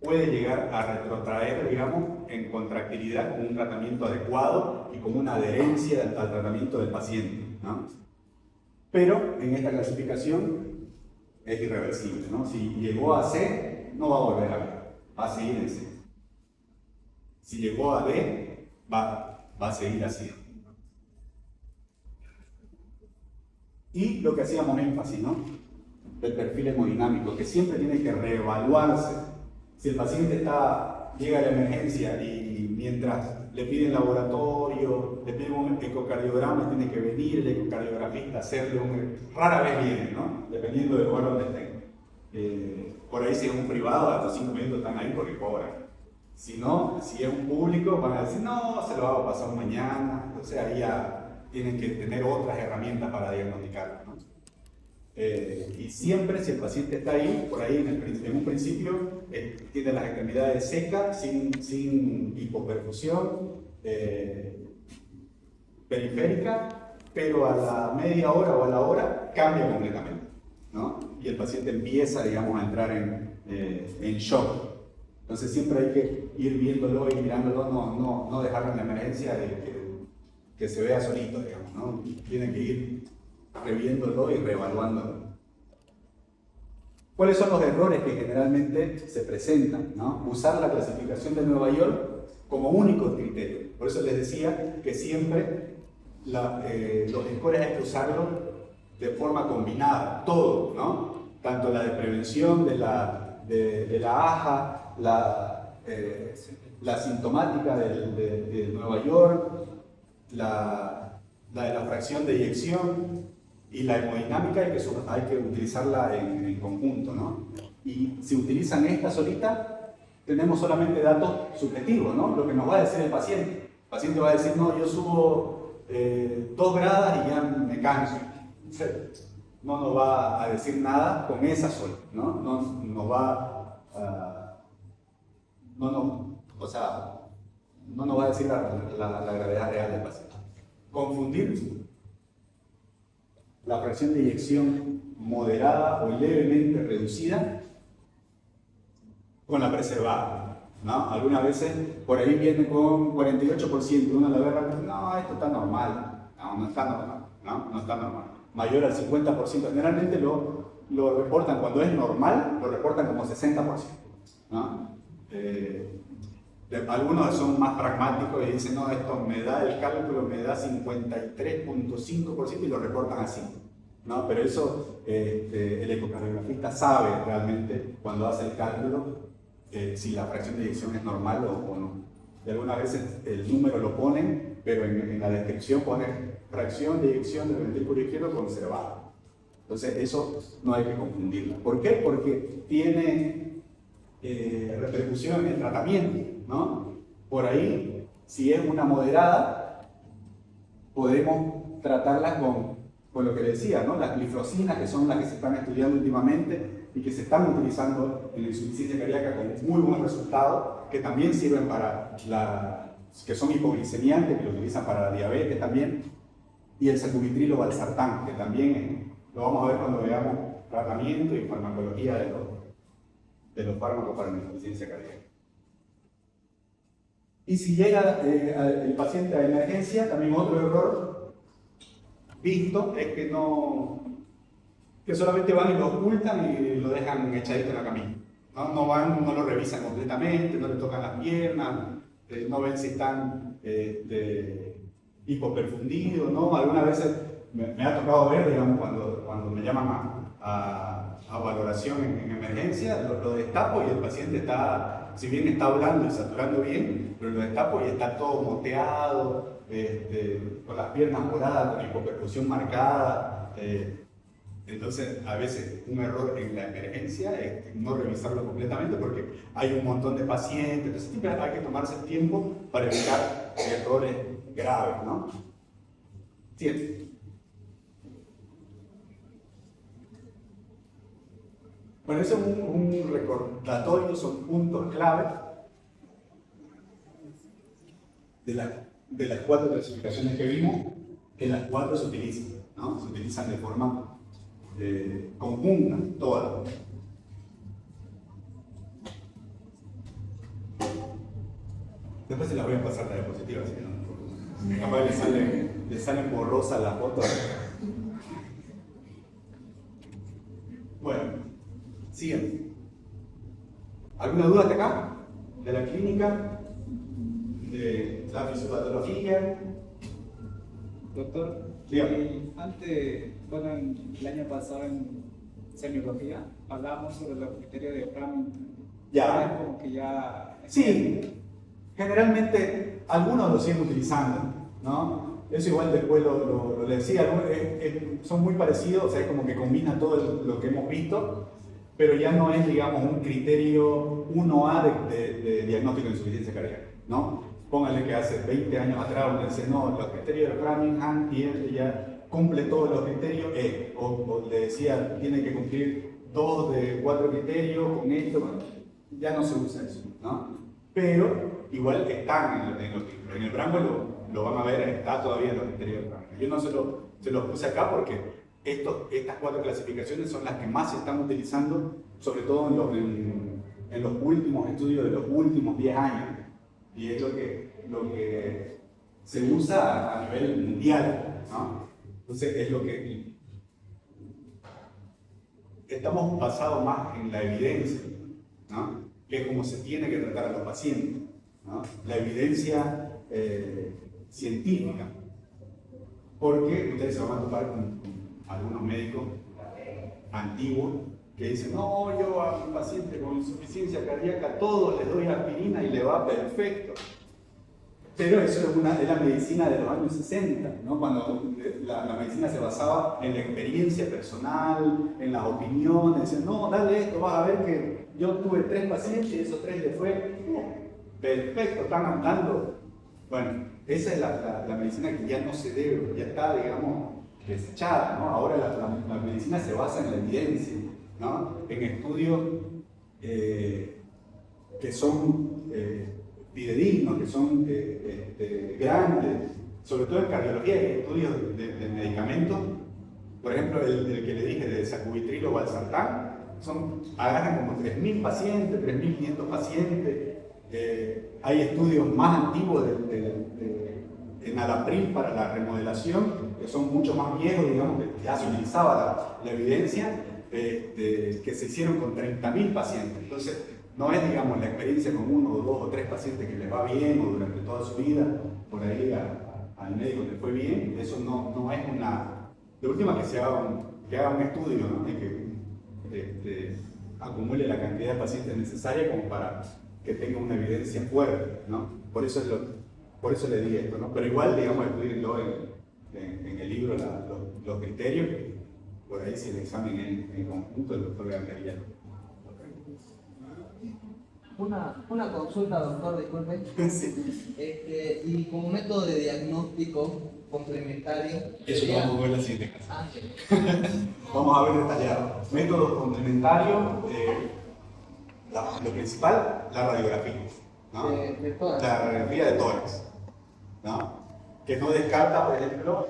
puede llegar a retrotraer, digamos, en contractilidad con un tratamiento adecuado y con una adherencia al tratamiento del paciente, ¿no? Pero en esta clasificación es irreversible, ¿no? Si llegó a C, no va a volver a B, va a seguir en C. Si llegó a D, va a seguir así. Y lo que hacíamos énfasis, ¿no? Del perfil hemodinámico, que siempre tiene que reevaluarse. Si el paciente llega a la emergencia y mientras le piden laboratorio, le piden un ecocardiograma, tiene que venir el ecocardiografista a hacerle rara vez viene, ¿no? Dependiendo del lugar donde estén. Por ahí si es un privado, hasta 5 minutos están ahí porque cobran. Si no, si es un público, van a decir, no, se lo hago pasar mañana. Entonces ahí ya tienen que tener otras herramientas para diagnosticarlo, ¿no? Y siempre, si el paciente está ahí, por ahí en un principio, tiene las extremidades secas, sin hipoperfusión periférica, pero a la media hora o a la hora cambia completamente, ¿no? Y el paciente empieza, digamos, a entrar en shock. Entonces siempre hay que ir viéndolo y mirándolo, no dejarlo en la emergencia de que se vea solito, digamos, ¿no? Tienen que ir reviéndolo y reevaluándolo. ¿Cuáles son los errores que generalmente se presentan, ¿no? Usar la clasificación de Nueva York como único criterio. Por eso les decía que siempre los scores hay que usarlos de forma combinada, todo, ¿no? Tanto la de prevención de la AJA, la sintomática de Nueva York, la de la fracción de eyección y la hemodinámica hay que utilizarla en conjunto, ¿no? Y si utilizan esta solita, tenemos solamente datos subjetivos, ¿no? Lo que nos va a decir el paciente. El paciente va a decir, no, yo subo 2 gradas y ya me canso. No nos va a decir nada con esa sola, ¿no? No nos va no nos va a decir la gravedad real del paciente. Confundir la fracción de eyección moderada o levemente reducida con la preservada, ¿no? Algunas veces por ahí viene con 48%, uno la ve, no, esto está normal, no está normal, no está normal. Mayor al 50%, generalmente lo reportan cuando es normal, lo reportan como 60%, ¿no? Algunos son más pragmáticos y dicen, no, esto me da el cálculo, me da 53.5% y lo reportan así, ¿no? Pero eso el ecocardiografista sabe realmente cuando hace el cálculo si la fracción de eyección es normal o no. Y algunas veces el número lo ponen, pero en la descripción pone fracción de eyección del ventrículo izquierdo conservada. Entonces eso no hay que confundirlo. ¿Por qué? Porque tiene repercusión en el tratamiento, ¿no? Por ahí, si es una moderada, podemos tratarla con lo que le decía, ¿no? Las glifosinas, que son las que se están estudiando últimamente y que se están utilizando en la insuficiencia cardíaca con muy buenos resultados, que también sirven para que son hipoglicemiantes, que lo utilizan para la diabetes también, y el sacubitrilo valsartán, que también lo vamos a ver cuando veamos tratamiento y farmacología de los fármacos para la insuficiencia cardíaca. Y si llega el paciente a emergencia, también otro error visto es que solamente van y lo ocultan y lo dejan echadito en la camilla, ¿no? No van, no lo revisan completamente, no le tocan las piernas, no ven si están hipoperfundidos, ¿no? Algunas veces me ha tocado ver, digamos, cuando me llaman a valoración en emergencia, lo destapo y el paciente está, si bien está hablando y saturando bien, pero lo destapo y está todo moteado, con las piernas moradas, con hipoperfusión marcada. Entonces, a veces un error en la emergencia es no revisarlo completamente porque hay un montón de pacientes, entonces siempre hay que tomarse el tiempo para evitar errores graves, ¿no? Sí. Bueno, eso es un recordatorio, son puntos clave de las 4 clasificaciones que vimos, que las 4 se utilizan, ¿no? Se utilizan de forma conjunta, todas. Después se las voy a pasar a la diapositiva, si no, capaz le salen borrosas las fotos. Bueno, siguen. ¿Alguna duda hasta acá? ¿De la clínica? ¿De la fisiopatología? Doctor, dígame. antes, bueno, el año pasado en semiología hablábamos sobre los criterios de Framing. Ya. Como que ya... Sí, generalmente algunos lo siguen utilizando, ¿no? Eso igual después lo decía, son muy parecidos, o sea, es como que combina todo lo que hemos visto, pero ya no es, digamos, un criterio 1A de diagnóstico de insuficiencia cardíaca, ¿no? Póngale que hace 20 años atrás uno dice, no, los criterios de Framingham y él ya cumple todos los criterios, o le decía, tiene que cumplir 2 de 4 criterios con esto, bueno, ya no se usa eso, ¿no? Pero igual están en el Brandwell, lo van a ver, está todavía en los criterios de Framingham. Yo no se los puse acá porque estas 4 clasificaciones son las que más se están utilizando, sobre todo en los últimos estudios de los últimos 10 años. Y es lo que se usa a nivel mundial, ¿no? Entonces es lo que estamos basados más en la evidencia, ¿no? Que es como se tiene que tratar a los pacientes, ¿no? La evidencia científica, porque ustedes se van a topar con algunos médicos antiguos que dicen, no, yo a mi paciente con insuficiencia cardíaca a todos les doy aspirina y le va perfecto. Pero eso es la medicina de los años 60, ¿no? Cuando la medicina se basaba en la experiencia personal, en las opiniones, decían, no, dale esto, vas a ver que yo tuve 3 pacientes y esos 3 les fue perfecto, están andando. Bueno, esa es la medicina que ya no se debe, ya está, digamos, desechada, ¿no? Ahora la medicina se basa en la evidencia, ¿no? En estudios que son fidedignos, que son grandes, sobre todo en cardiología hay estudios de medicamentos, por ejemplo el que le dije de sacubitril o valsartán, agarran como 3.000 pacientes, 3.500 pacientes, hay estudios más antiguos de enalapril para la remodelación, que son mucho más viejos, digamos, que ya se utilizaba la evidencia, que se hicieron con 30.000 pacientes. Entonces, no es, digamos, la experiencia con 1 o 2 o 3 pacientes que les va bien o durante toda su vida, por ahí al médico le fue bien, eso no es una... De última que se haga un estudio, ¿no? Y que acumule la cantidad de pacientes necesaria como para que tenga una evidencia fuerte, ¿no? Por eso le di esto, ¿no? Pero igual, digamos, estudienlo en el libro los criterios, por ahí si el examen en conjunto del doctor Gandarilla. Una consulta, doctor, disculpe. Sí. Y como método de diagnóstico complementario. Eso lo vamos a ver en la siguiente clase. Ah, sí. Vamos a ver detallado. Métodos complementarios, lo principal, la radiografía, ¿no? De tórax. La radiografía de tórax, ¿no? Que no descarta, por ejemplo,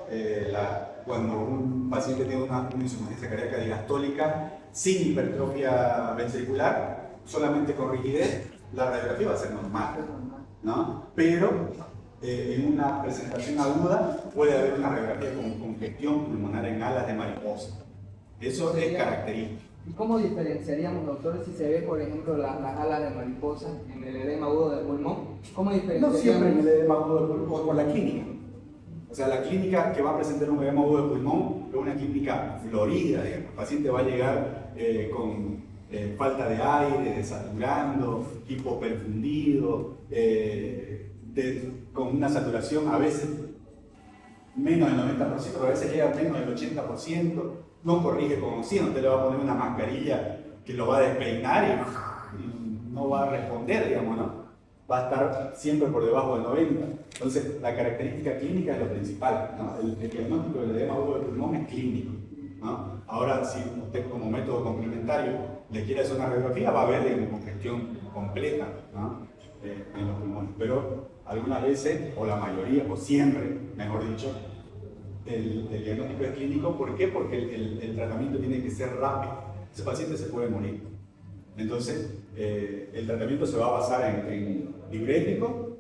cuando un paciente tiene una insuficiencia cardíaca diastólica sin hipertrofia ventricular, solamente con rigidez, la radiografía va a ser normal, ¿no? Pero en una presentación aguda puede haber una radiografía con congestión pulmonar en alas de mariposa. Eso es característico, ¿Y cómo diferenciaríamos, doctor, si se ve, por ejemplo, las alas de mariposa en el edema agudo del pulmón? ¿Cómo No diferenciaríamos? siempre en el edema agudo del pulmón, por la clínica. O sea, la clínica que va a presentar un edema agudo del pulmón es una clínica florida, digamos. El paciente va a llegar con falta de aire, desaturando, hipoperfundido, con una saturación a veces menos del 90%, pero a veces llega a menos del 80%. No corrige con oxígeno, usted le va a poner una mascarilla que lo va a despeinar y no va a responder, digamos, ¿no? Va a estar siempre por debajo del 90. Entonces, la característica clínica es lo principal, ¿no? El diagnóstico del edema agudo del pulmón es clínico, ¿no? Ahora, si usted como método complementario le quiere hacer una radiografía, va a ver en congestión completa, ¿no? En los pulmones. Pero algunas veces, o la mayoría, o siempre, mejor dicho, el diagnóstico es clínico. ¿Por qué? Porque el tratamiento tiene que ser rápido. Ese paciente se puede morir. Entonces, el tratamiento se va a basar en diurético,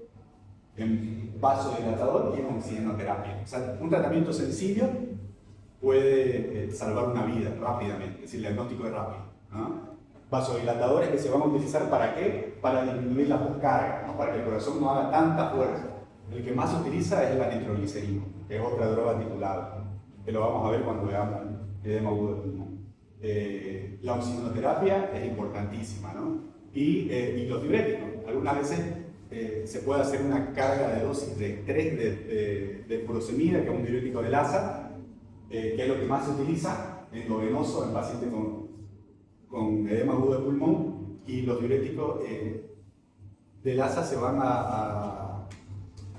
en vasodilatador y en oxigenoterapia. O sea, un tratamiento sencillo puede salvar una vida rápidamente, es decir, el diagnóstico es rápido, ¿no? Vasodilatadores que se van a utilizar ¿para qué? Para disminuir la poscarga, ¿no? Para que el corazón no haga tanta fuerza. El que más se utiliza es la nitroglicerina, que es otra droga titulada, que lo vamos a ver cuando veamos el edema agudo del pulmón. La oxigenoterapia es importantísima, ¿no? Y los diuréticos. Algunas veces se puede hacer una carga de dosis de estrés de furosemida, que es un diurético de LASA, que es lo que más se utiliza endovenoso en pacientes con edema agudo de pulmón, y los diuréticos de LASA se van a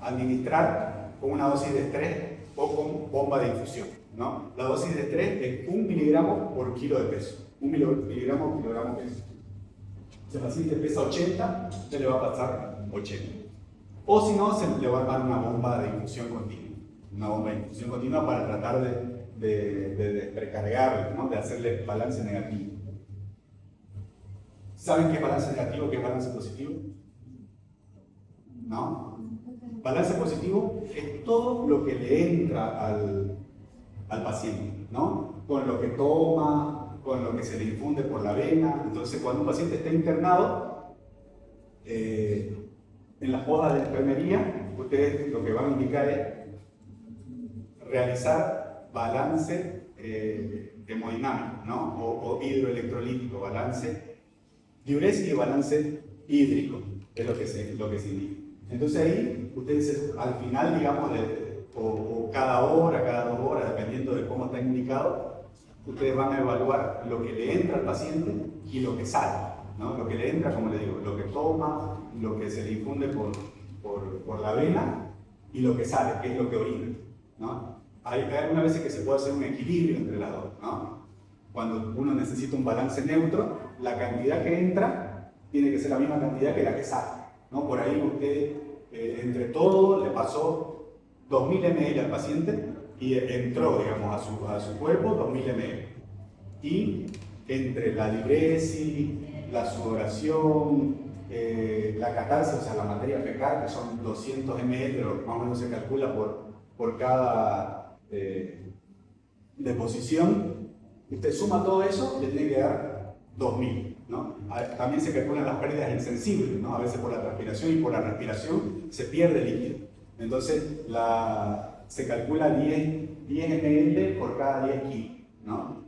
administrar con una dosis de estrés o con bomba de infusión, ¿no? La dosis de estrés es 1 miligramo por kilo de peso. 1 miligramo por kilogramo de peso. Si el paciente pesa 80, se le va a pasar 80. O si no, se le va a dar una bomba de infusión continua. Una bomba de infusión continua para tratar de desprecargarlo, ¿no? De hacerle balance negativo. ¿Saben qué es balance negativo, qué es balance positivo? ¿No? Balance positivo es todo lo que le entra al paciente, ¿no? Con lo que toma, con lo que se le infunde por la vena. Entonces, cuando un paciente está internado, en las podas de enfermería, ustedes lo que van a indicar es realizar balance hemodinámico, ¿no? O hidroelectrolítico, balance diuresis y balance hídrico, es lo que se indica. Entonces ahí, ustedes al final, digamos, o cada hora, cada 2 horas, dependiendo de cómo está indicado, ustedes van a evaluar lo que le entra al paciente y lo que sale, ¿no? Lo que le entra, como le digo, lo que toma, lo que se le infunde por la vena y lo que sale, que es lo que orina, ¿no? Hay algunas veces que se puede hacer un equilibrio entre las dos, ¿no? Cuando uno necesita un balance neutro, la cantidad que entra tiene que ser la misma cantidad que la que sale, ¿no? Por ahí usted, entre todo, le pasó 2000 ml al paciente y entró, digamos, a su cuerpo 2000 ml. Y entre la diuresis, la sudoración, la catarsis, o sea, la materia fecal, que son 200 ml, pero más o menos se calcula por cada deposición, usted suma todo eso, le tiene que dar 2000, ¿no? También se calculan las pérdidas insensibles, ¿no? A veces por la transpiración y por la respiración se pierde líquido. Entonces se calcula 10 ml por cada 10 kilos, ¿no?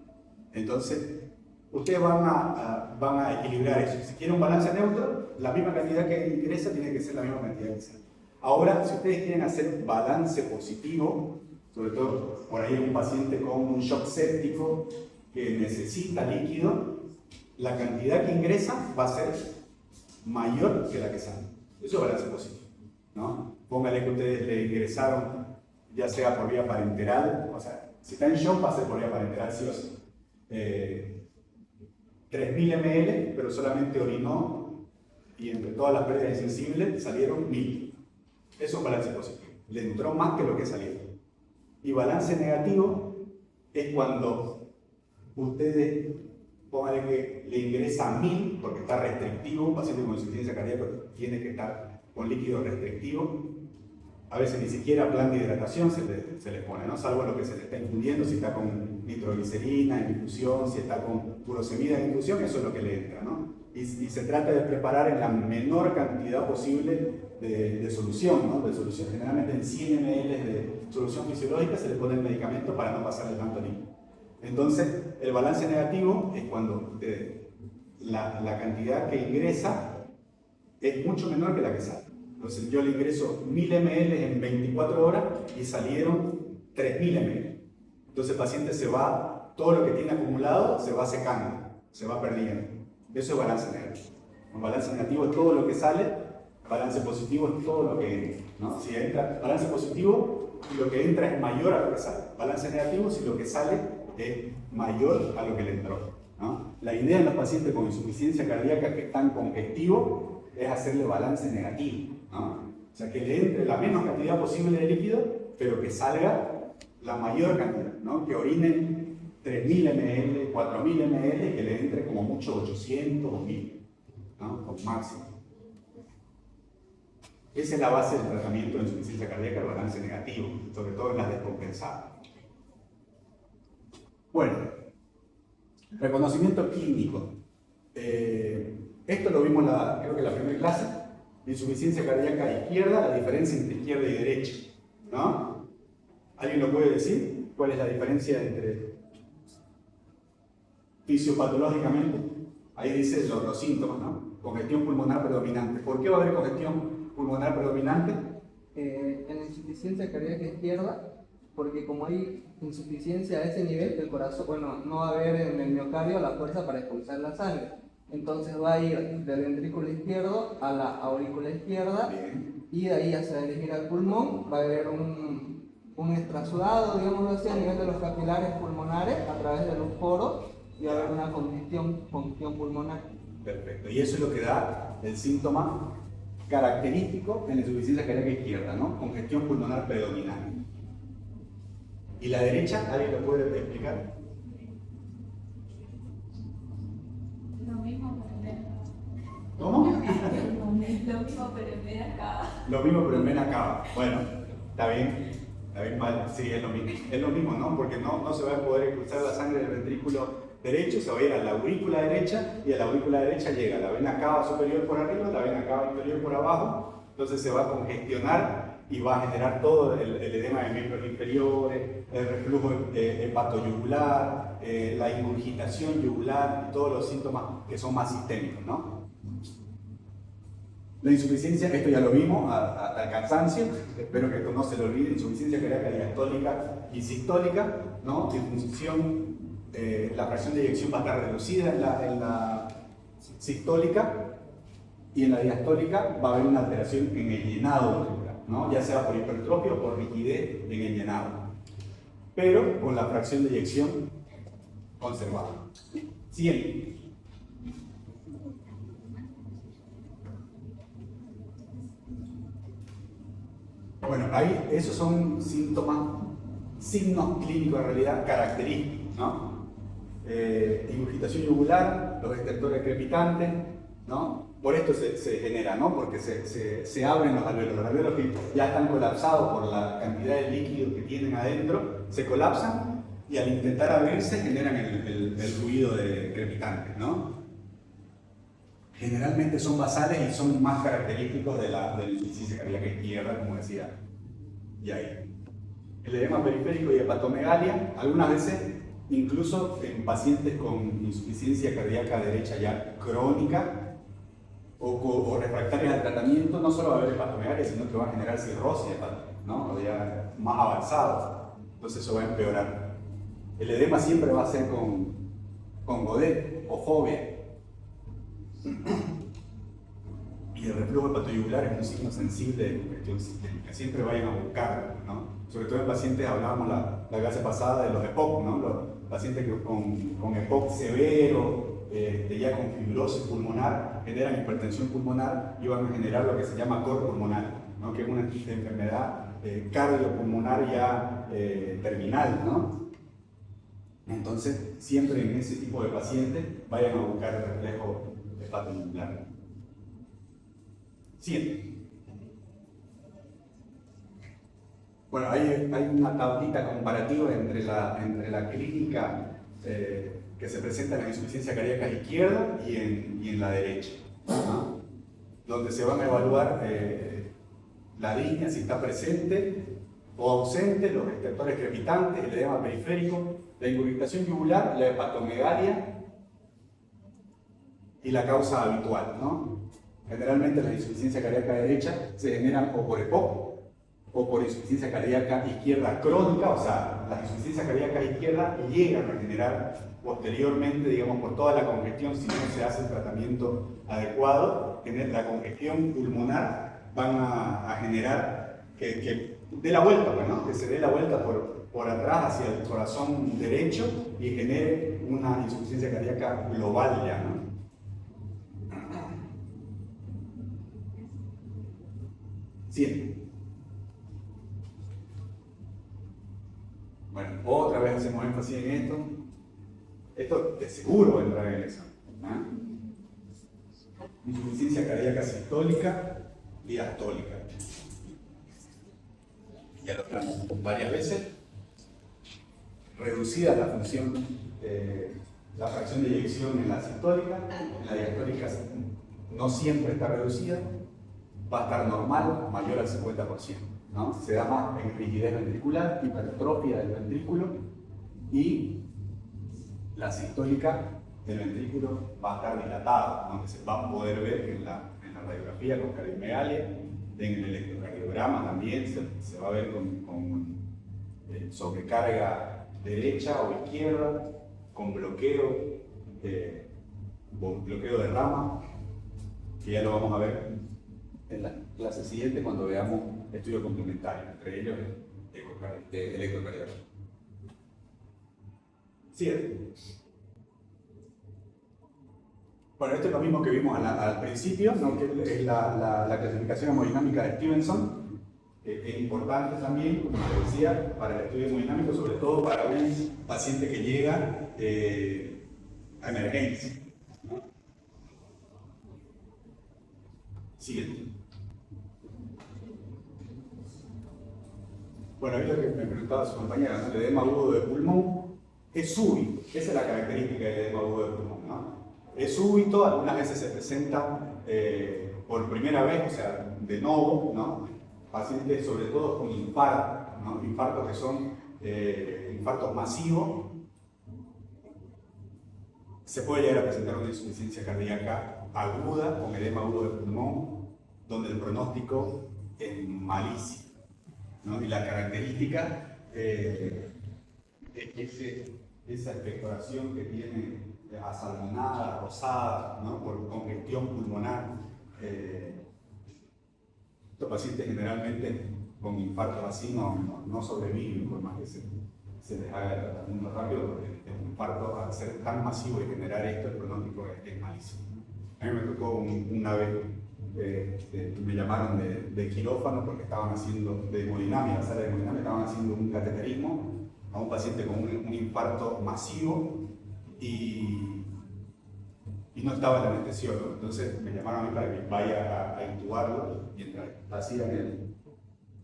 Entonces, ustedes van a equilibrar eso. Si quieren un balance neutro, la misma cantidad que ingresa tiene que ser la misma cantidad que sale. Ahora, si ustedes quieren hacer balance positivo, sobre todo por ahí un paciente con un shock séptico que necesita líquido, la cantidad que ingresa va a ser mayor que la que sale. Eso es balance positivo, ¿no? Póngale que ustedes le ingresaron, ya sea por vía parenteral, o sea, si está en shock va a ser por vía parenteral, sí o sí. 3000 ml, pero solamente orinó y entre todas las pérdidas insensibles salieron 1000. Eso es balance positivo. Le entró más que lo que salió. Y balance negativo es cuando ustedes, pónganle que le ingresa 1000 porque está restrictivo, un paciente con insuficiencia cardíaca tiene que estar con líquido restrictivo. A veces ni siquiera plan de hidratación se les pone, ¿no? Salvo lo que se le está infundiendo, si está con nitroglicerina en infusión, si está con furosemida en infusión, eso es lo que le entra, ¿no? Y se trata de preparar en la menor cantidad posible de solución, ¿no? De solución. Generalmente en 100 ml de solución fisiológica se le pone el medicamento para no pasarle tanto líquido. Entonces, el balance negativo es cuando la cantidad que ingresa es mucho menor que la que sale. Entonces, yo le ingreso 1000 ml en 24 horas y salieron 3000 ml. Entonces, el paciente se va, todo lo que tiene acumulado se va secando, se va perdiendo. Eso es balance negativo. Un balance negativo es todo lo que sale, balance positivo es todo lo que entra, ¿no? Si entra balance positivo, si lo que entra es mayor a lo que sale. Balance negativo, si lo que sale es mayor a lo que le entró, ¿no? La idea en los pacientes con insuficiencia cardíaca que están congestivos es hacerle balance negativo, ¿no? O sea, que le entre la menos cantidad posible de líquido, pero que salga la mayor cantidad, ¿no? Que orinen 3000 ml, 4000 ml y que le entre como mucho 800 o 1000, ¿no? Como máximo. Esa es la base del tratamiento de insuficiencia cardíaca, el balance negativo, sobre todo en las descompensadas. Bueno, reconocimiento clínico. Esto lo vimos creo que en la primera clase. Insuficiencia cardíaca izquierda, la diferencia entre izquierda y derecha, ¿no? ¿Alguien lo puede decir? ¿Cuál es la diferencia entre fisiopatológicamente? Ahí dice los síntomas, ¿no? Congestión pulmonar predominante. ¿Por qué va a haber congestión pulmonar predominante? En la insuficiencia cardíaca izquierda, porque como hay insuficiencia a ese nivel, el corazón, bueno, no va a haber en el miocardio la fuerza para expulsar la sangre. Entonces va a ir del ventrículo izquierdo a la aurícula izquierda. Bien. Y de ahí ya se va a dirigir al pulmón, va a haber un extrasudado, digámoslo así, a nivel de los capilares pulmonares a través de los poros y va a haber una congestión pulmonar. Perfecto. Y eso es lo que da el síntoma característico en la insuficiencia cardíaca izquierda, ¿no? Congestión pulmonar predominante. ¿Y la derecha? ¿Alguien lo puede explicar? Lo mismo, pero en vez. ¿Cómo? Lo mismo, pero en vez de acá. Lo mismo, pero en vena cava. Bueno, está bien, vale. Sí, es lo mismo. Es lo mismo, ¿no? Porque no se va a poder expulsar la sangre del ventrículo derecho, se va a ir a la aurícula derecha y a la aurícula derecha llega la vena cava superior por arriba, la vena cava inferior por abajo. Entonces se va a congestionar y va a generar todo el edema de miembros inferiores, el reflujo hepatoyugular, la ingurgitación yugular y todos los síntomas que son más sistémicos, ¿no? La insuficiencia, esto ya lo vimos hasta el cansancio, espero que esto no se lo olvide, insuficiencia cardíaca diastólica y sistólica, ¿no? Disfunción, la fracción de eyección va a estar reducida en la sistólica y en la diastólica va a haber una alteración en el llenado ventricular, ¿no? Ya sea por hipertrofia o por rigidez en el llenado, pero con la fracción de eyección conservada. Siguiente. Bueno, ahí esos son signos clínicos en realidad característicos, ¿no? Ingurgitación yugular, los estertores crepitantes, ¿no? Por esto se genera, ¿no? Porque se abren los alveolos que ya están colapsados por la cantidad de líquido que tienen adentro, se colapsan y al intentar abrirse generan el ruido de crepitante, ¿no? Generalmente son basales y son más característicos de la insuficiencia cardíaca izquierda, como decía Yair. El edema periférico y hepatomegalia, algunas veces incluso en pacientes con insuficiencia cardíaca derecha ya crónica o refractarias al tratamiento, no solo va a haber hepatomegalia, sino que va a generar cirrosis hepática, ¿no? O ya más avanzado, entonces eso va a empeorar. El edema siempre va a ser con Godet o fobia. Y el reflujo hepatoyugular es un signo sensible de congestión sistémica. Siempre vayan a buscarlo, ¿no? Sobre todo en pacientes, hablábamos la clase pasada de los EPOC, ¿no? Los pacientes que con EPOC severo, ya con fibrosis pulmonar, generan hipertensión pulmonar y van a generar lo que se llama cor pulmonar, ¿no? Que es una enfermedad cardiopulmonar ya terminal, ¿no? Entonces, siempre en ese tipo de pacientes vayan a buscar el reflejo hepatoyugular. Siguiente. Bueno, hay una tablita comparativa entre la clínica que se presenta en la insuficiencia cardíaca izquierda y en la derecha, ¿no? Donde se van a evaluar la línea, si está presente o ausente, los estertores crepitantes, el edema periférico, la ingurgitación yugular, la hepatomegalia y la causa habitual, ¿no? Generalmente la insuficiencia cardíaca derecha se generan o por EPOC o por insuficiencia cardíaca izquierda crónica, o sea, la insuficiencia cardíaca izquierda llegan a generar posteriormente, digamos, por toda la congestión, si no se hace el tratamiento adecuado, la congestión pulmonar van a generar que dé la vuelta, pues, ¿no? Que se dé la vuelta por atrás hacia el corazón derecho y genere una insuficiencia cardíaca global ya, ¿no? Sí. Bueno, otra vez hacemos énfasis en esto. Esto de seguro va a entrar en el examen, ¿ah? Insuficiencia cardíaca sistólica y diastólica. Ya lo hablamos varias veces. Reducida la función, la fracción de eyección en la sistólica, en la diastólica no siempre está reducida, va a estar normal, mayor al 50%, ¿no? Se da más en rigidez ventricular, hipertrofia del ventrículo, y la sistólica del ventrículo va a estar dilatada, ¿no? Que se va a poder ver en la radiografía con cardiomegalia, en el electrocardiograma también se va a ver con sobrecarga derecha o izquierda, con bloqueo de rama, que ya lo vamos a ver en la clase siguiente cuando veamos estudios complementarios, entre ellos el electrocardiograma. Sigue. Bueno, esto es lo mismo que vimos al principio, ¿no? Que es la clasificación hemodinámica de Stevenson. Es importante también, como les decía, para el estudio hemodinámico, sobre todo para un paciente que llega a emergencia, ¿no? Siguiente. Bueno, ahí lo que me preguntaba su compañera, ¿no? El edema agudo de pulmón es súbito, esa es la característica del edema agudo de pulmón, ¿no? Es súbito, algunas veces se presenta por primera vez, o sea, de nuevo, ¿no? Pacientes sobre todo con infarto, ¿no? Infartos que son infartos masivos. Se puede llegar a presentar una insuficiencia cardíaca aguda con edema agudo de pulmón, donde el pronóstico es malísimo, ¿no? Y la característica es esa expectoración que tiene asalmonada, rosada, ¿no? Por congestión pulmonar. Estos pacientes generalmente con infarto así no sobreviven, por más que se les haga el tratamiento rápido, porque el infarto, al ser tan masivo y generar esto, el pronóstico es malísimo. A mí me tocó una vez, me llamaron de quirófano porque estaban haciendo, de hemodinamia, la sala de hemodinamia, estaban haciendo un cateterismo a un paciente con un infarto masivo y no estaba el anestesiólogo. Entonces me llamaron a mí para que vaya a intubarlo mientras hacían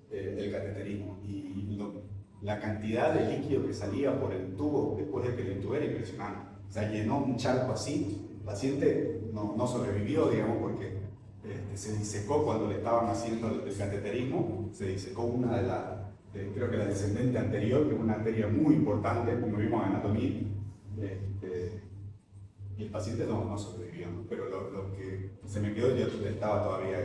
el cateterismo. Y la cantidad de líquido que salía por el tubo después de que lo intubé era impresionante. O sea, llenó un charco así. El paciente no sobrevivió, digamos, porque se disecó cuando le estaban haciendo el cateterismo. Se disecó una de las, creo que la descendente anterior, que es una arteria muy importante, como vimos en anatomía. Y el paciente no sobrevivió, ¿no? Pero lo que se me quedó, yo estaba todavía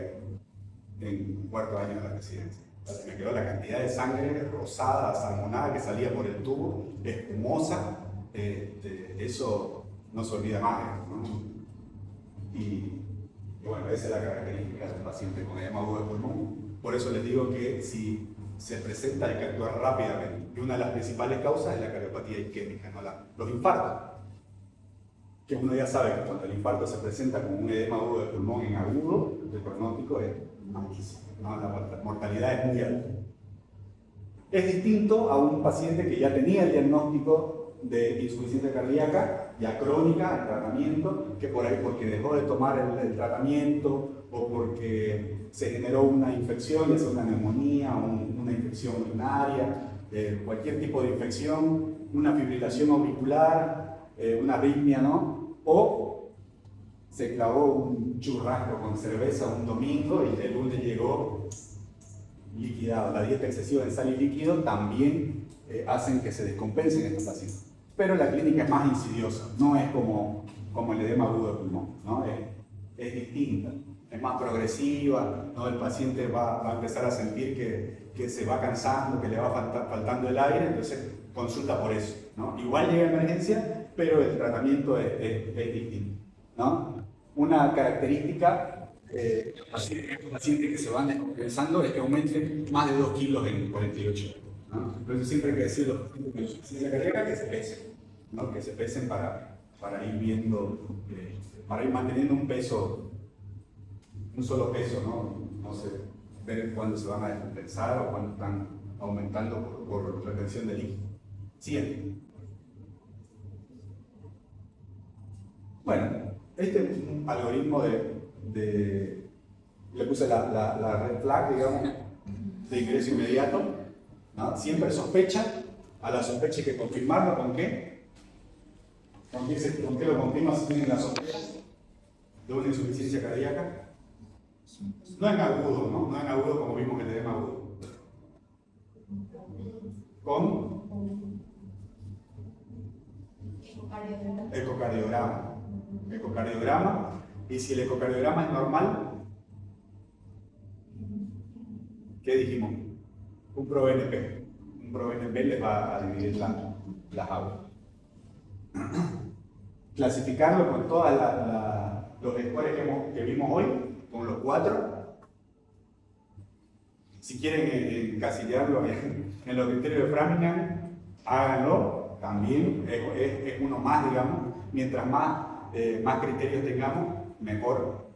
en cuarto año de la residencia. O sea, se me quedó la cantidad de sangre rosada, salmonada que salía por el tubo, espumosa. Eso no se olvida más, ¿no? Y bueno, esa es la característica del paciente con edema agudo de pulmón. Por eso les digo que si se presenta hay que actuar rápidamente. Y una de las principales causas es la cardiopatía isquémica, ¿no? Los infartos. Que uno ya sabe que cuando el infarto se presenta con un edema agudo de pulmón en agudo, el pronóstico es malísimo, ¿no? La mortalidad es muy alta. Es distinto a un paciente que ya tenía el diagnóstico de insuficiencia cardíaca, ya crónica, el tratamiento, que por ahí porque dejó de tomar el tratamiento o porque se generó una infección, ya sea una neumonía, una infección urinaria, cualquier tipo de infección, una fibrilación auricular, una arritmia, ¿no? O se clavó un churrasco con cerveza un domingo y el lunes llegó liquidado. La dieta excesiva de sal y líquido también hacen que se descompensen estos pacientes. Pero la clínica es más insidiosa, no es como el edema agudo de pulmón, ¿no? Es distinta, es más progresiva, ¿no? El paciente va a empezar a sentir que se va cansando, que le va faltando el aire, entonces consulta por eso, ¿no? Igual llega a emergencia, pero el tratamiento es distinto, ¿no? Una característica de los pacientes que se van descompensando es que aumenten más de 2 kilos en 48 horas, ¿no? Entonces siempre hay que decir a los pacientes con insuficiencia cardíaca que se pesen, ¿no? Que se pesen para ir viendo, para ir manteniendo un peso, un solo peso, ¿no? No sé, ver cuándo se van a descompensar o cuándo están aumentando por retención de líquido. Siguiente. Bueno, este es un algoritmo le puse la red flag, digamos, de ingreso inmediato, ¿no? Siempre sospecha, a la sospecha hay que confirmarlo, ¿con qué? ¿Con qué lo confirma si tienen la sospecha de una insuficiencia cardíaca? No en agudo, ¿no? No en agudo como vimos en el edema agudo. Con ecocardiograma. Ecocardiograma. Y si el ecocardiograma es normal, ¿qué dijimos? Un ProBNP. Un ProBNP les va a dividir las aguas. Clasificarlo con todos los scores que vimos hoy, con los 4. Si quieren encasillarlo en los criterios de Framingham, háganlo, también es uno más, digamos. Mientras más criterios tengamos, mejor.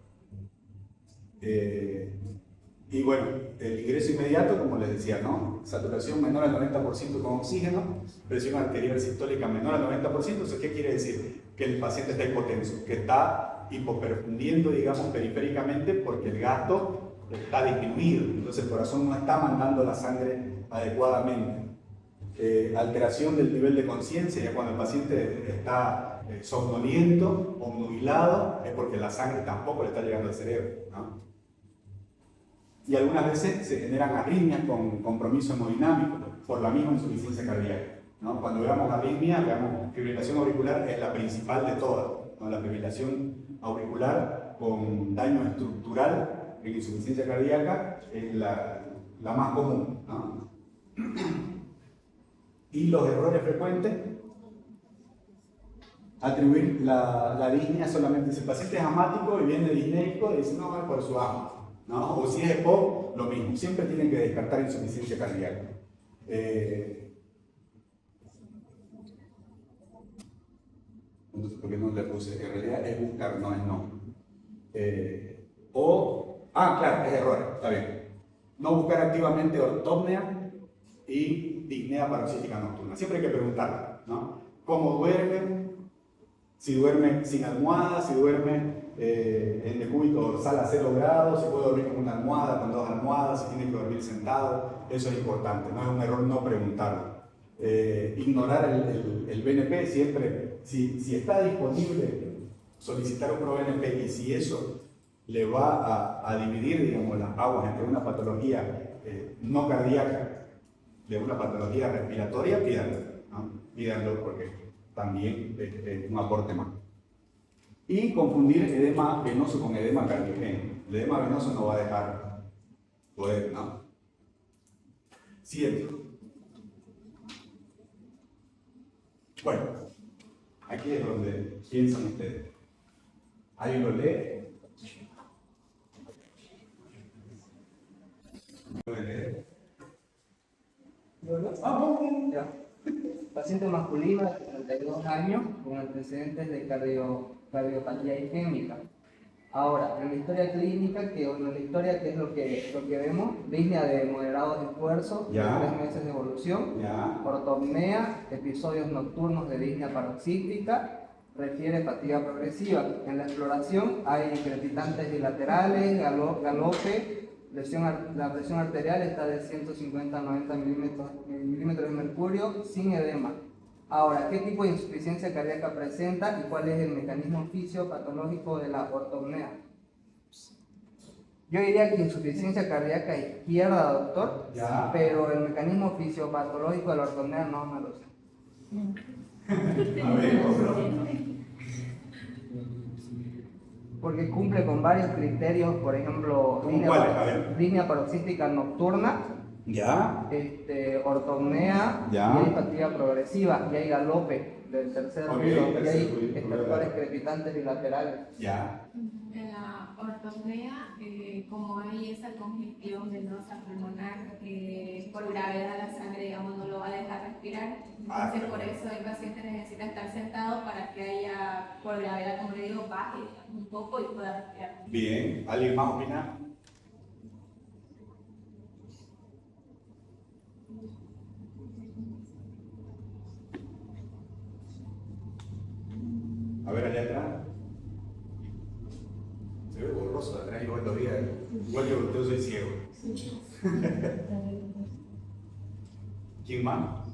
Y bueno, el ingreso inmediato, como les decía, ¿no? Saturación menor al 90% con oxígeno, presión arterial sistólica menor al 90%, ¿eso qué quiere decir? Que el paciente está hipotenso, que está hipoperfundiendo, digamos, periféricamente, porque el gasto está disminuido, entonces el corazón no está mandando la sangre adecuadamente. Alteración del nivel de conciencia, ya cuando el paciente está somnoliento, obnubilado, es porque la sangre tampoco le está llegando al cerebro, ¿no? Y algunas veces se generan arritmias con compromiso hemodinámico por la misma insuficiencia cardíaca, ¿no? Cuando veamos arritmia, veamos fibrilación auricular, es la principal de todas, ¿no? La fibrilación auricular con daño estructural en insuficiencia cardíaca es la más común, ¿no? Y los errores frecuentes, atribuir la disnea solamente. Si el paciente es asmático y viene disneico, dice no, es por su asma, ¿no? O si es EPOC, lo mismo. Siempre tienen que descartar insuficiencia cardíaca. Entonces, ¿por qué no le puse? En realidad es buscar, no es no. Claro, es error, está bien. No buscar activamente ortopnea y disnea paroxística nocturna. Siempre hay que preguntar, ¿no? ¿Cómo duermen? Si duermen sin almohada, si duermen en decúbito dorsal a 0 grados, si puede dormir con una almohada, con 2 almohadas, si tiene que dormir sentado, eso es importante, no es un error no preguntarlo. Ignorar el BNP siempre, si está disponible, solicitar un ProBNP y si eso le va a dividir, digamos, las aguas entre una patología no cardíaca de una patología respiratoria, pídanlo, ¿no? Pídanlo porque también es un aporte más. Y confundir edema venoso con edema cardiogénico. El edema venoso no va a dejar poder, ¿no? Siguiente. Bueno, aquí es donde piensan ustedes. ¿Alguien lo lee? ¿Puede leer? Ya. Paciente masculino de 32 años con antecedentes de cardiopatía isquémica. Ahora, en la historia clínica, ¿qué es lo que vemos? Disnea de moderado de esfuerzo, de 3 meses de evolución, ortopnea, episodios nocturnos de disnea paroxística, refiere fatiga progresiva. En la exploración hay crepitantes bilaterales, galope, la presión arterial está de 150 a 90 milímetros de mercurio sin edema. Ahora, ¿qué tipo de insuficiencia cardíaca presenta y cuál es el mecanismo fisiopatológico de la ortopnea? Yo diría que insuficiencia cardíaca izquierda, doctor, Ya. pero el mecanismo fisiopatológico de la ortopnea no me lo sé. A ver, otro. Porque cumple con varios criterios, por ejemplo, ¿Cuáles? A ver. línea paroxística nocturna, Ya. ortopnea, Ya. y hay fatiga progresiva, y hay galope del tercer Ok, ruido, y tercer hay ruido, estertores crepitantes bilaterales. Ya. En la ortopnea, como hay esa congestión venosa pulmonar, por gravedad la sangre, digamos, no lo va a dejar respirar. Entonces, por eso el paciente necesita estar sentado para que haya, por gravedad, como le digo, baje un poco y pueda respirar. Bien. ¿Alguien más opina? A ver, allá atrás. Se ve borroso de atrás igual todavía. Igual que yo soy ciego. ¿Quién más?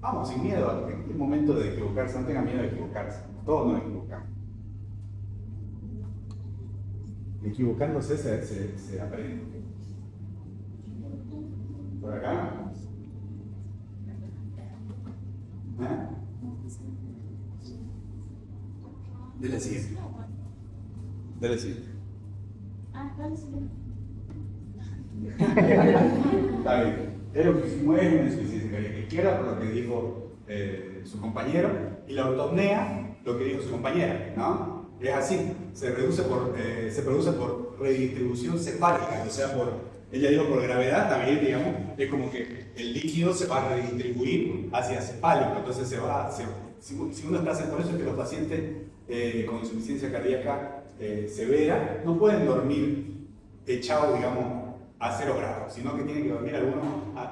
Vamos, sin miedo. En el momento de equivocarse, no tengan miedo de equivocarse. Todos nos equivocamos. Equivocándose se aprende. ¿Por acá? ¿Eh? Dele siguiente. Dele siguiente. Está bien. Es lo que hicimos es una insuficiencia cardíaca izquierda, por lo que dijo su compañero, y la ortopnea, lo que dijo su compañera, ¿no? Es así, se produce por redistribución cefálica, o sea, ella dijo por gravedad, también, digamos, es como que el líquido se va a redistribuir hacia cefálico, entonces si uno está haciendo, por eso es que los pacientes con insuficiencia cardíaca severa no pueden dormir echados, digamos, a 0 grados, sino que tienen que dormir algunos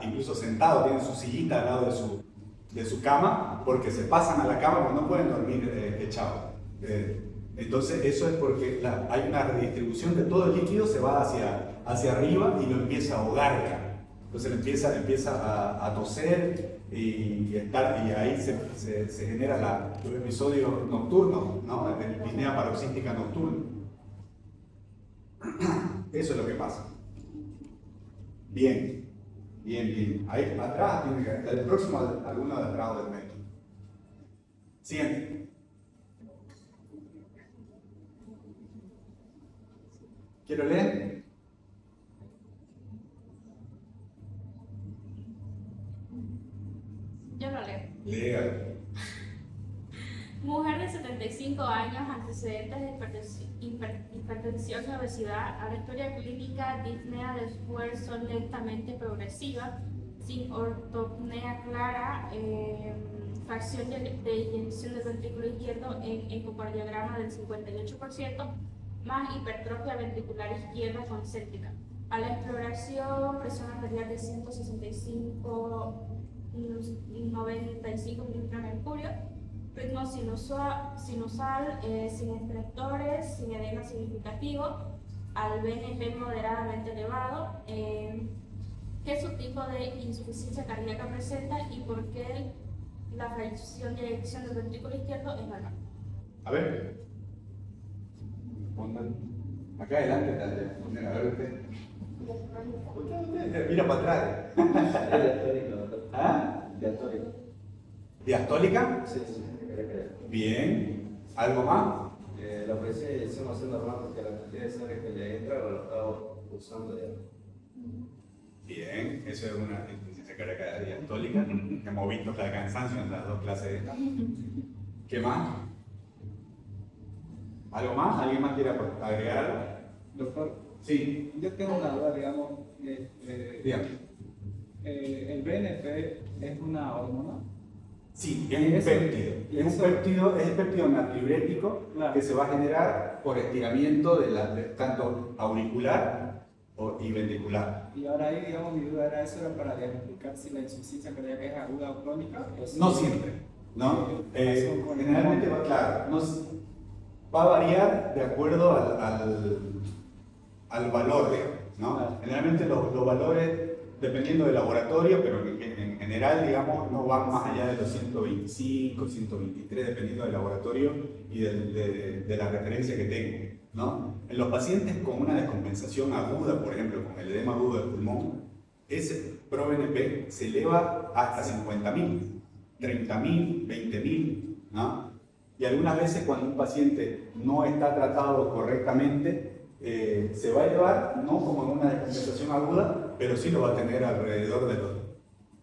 incluso sentados, tienen su sillita al lado de su cama, porque se pasan a la cama, pero no pueden dormir echados. Entonces eso es porque hay una redistribución de todo el líquido, se va hacia arriba y lo empieza a ahogar. Entonces empieza a toser y ahí se genera los episodios nocturnos, ¿no? La disnea paroxística nocturna. Eso es lo que pasa. Bien. Ahí atrás tiene que el próximo alguno de atrás del medio. Siguiente. ¿Quiero leer? Yo lo leo. Lea. Mujer de 75 años, antecedentes de hipertensión y obesidad, a la historia clínica, disnea de esfuerzo lentamente progresiva, sin ortopnea clara, fracción de inyección del ventrículo izquierdo en ecocardiograma del 58%, más hipertrofia ventricular izquierda concéntrica. A la exploración, presión arterial de 165 y 95 milímetros de mercurio, ritmo sinusal, sin estertores, sin edema significativo, al BNP moderadamente elevado. ¿Qué subtipo de insuficiencia cardíaca presenta y por qué la fracción de eyección del ventrículo izquierdo es normal? A ver. Pongan. Acá adelante, a ver usted. Mira para atrás. ¿Ah? ¿Diastólica? Sí. Bien. ¿Algo más? La presión de eyección va a ser normal porque la cantidad de sangre que le entra lo está usando ya. Bien, eso es una insuficiencia cardíaca diastólica. Hemos visto hasta el cansancio en las dos clases de esta. ¿Qué más? ¿Algo más? ¿Alguien más quiere agregar algo? Doctor, Sí. yo tengo una duda, digamos, Dígame. el BNP es una hormona. Sí, es un péptido. Es el péptido natriurético Claro. que se va a generar por estiramiento tanto auricular y ventricular. Y ahora ahí, digamos, mi duda era eso, era para diagnosticar si la insuficiencia cardíaca es aguda o crónica. O si- No siempre. ¿no? Generalmente va, claro, va a variar de acuerdo al valor, ¿no? Generalmente los valores, dependiendo del laboratorio, pero en general, digamos, no van más allá de los 125, 123, dependiendo del laboratorio y de la referencia que tengo, ¿no? En los pacientes con una descompensación aguda, por ejemplo, con el edema agudo del pulmón, ese ProBNP se eleva hasta 50.000, 30.000, 20.000, ¿no? Y algunas veces cuando un paciente no está tratado correctamente, se va a elevar, no como en una descompensación aguda, pero sí lo va a tener alrededor de los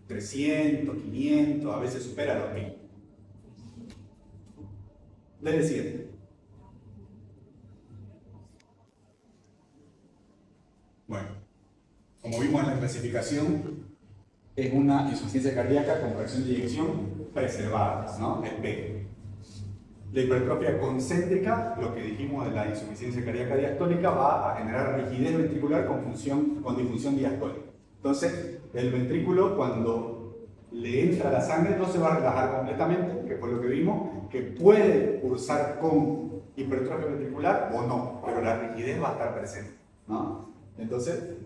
300, 500, a veces supera los 1000. Dele siguiente. Bueno, como vimos en la clasificación, es una insuficiencia cardíaca con fracción de eyección preservada, ¿no? Es B. La hipertrofia concéntrica, lo que dijimos de la insuficiencia cardíaca diastólica, va a generar rigidez ventricular con disfunción diastólica. Entonces, el ventrículo, cuando le entra la sangre, no se va a relajar completamente, que fue lo que vimos, que puede cursar con hipertrofia ventricular o no, pero la rigidez va a estar presente, ¿no? Entonces,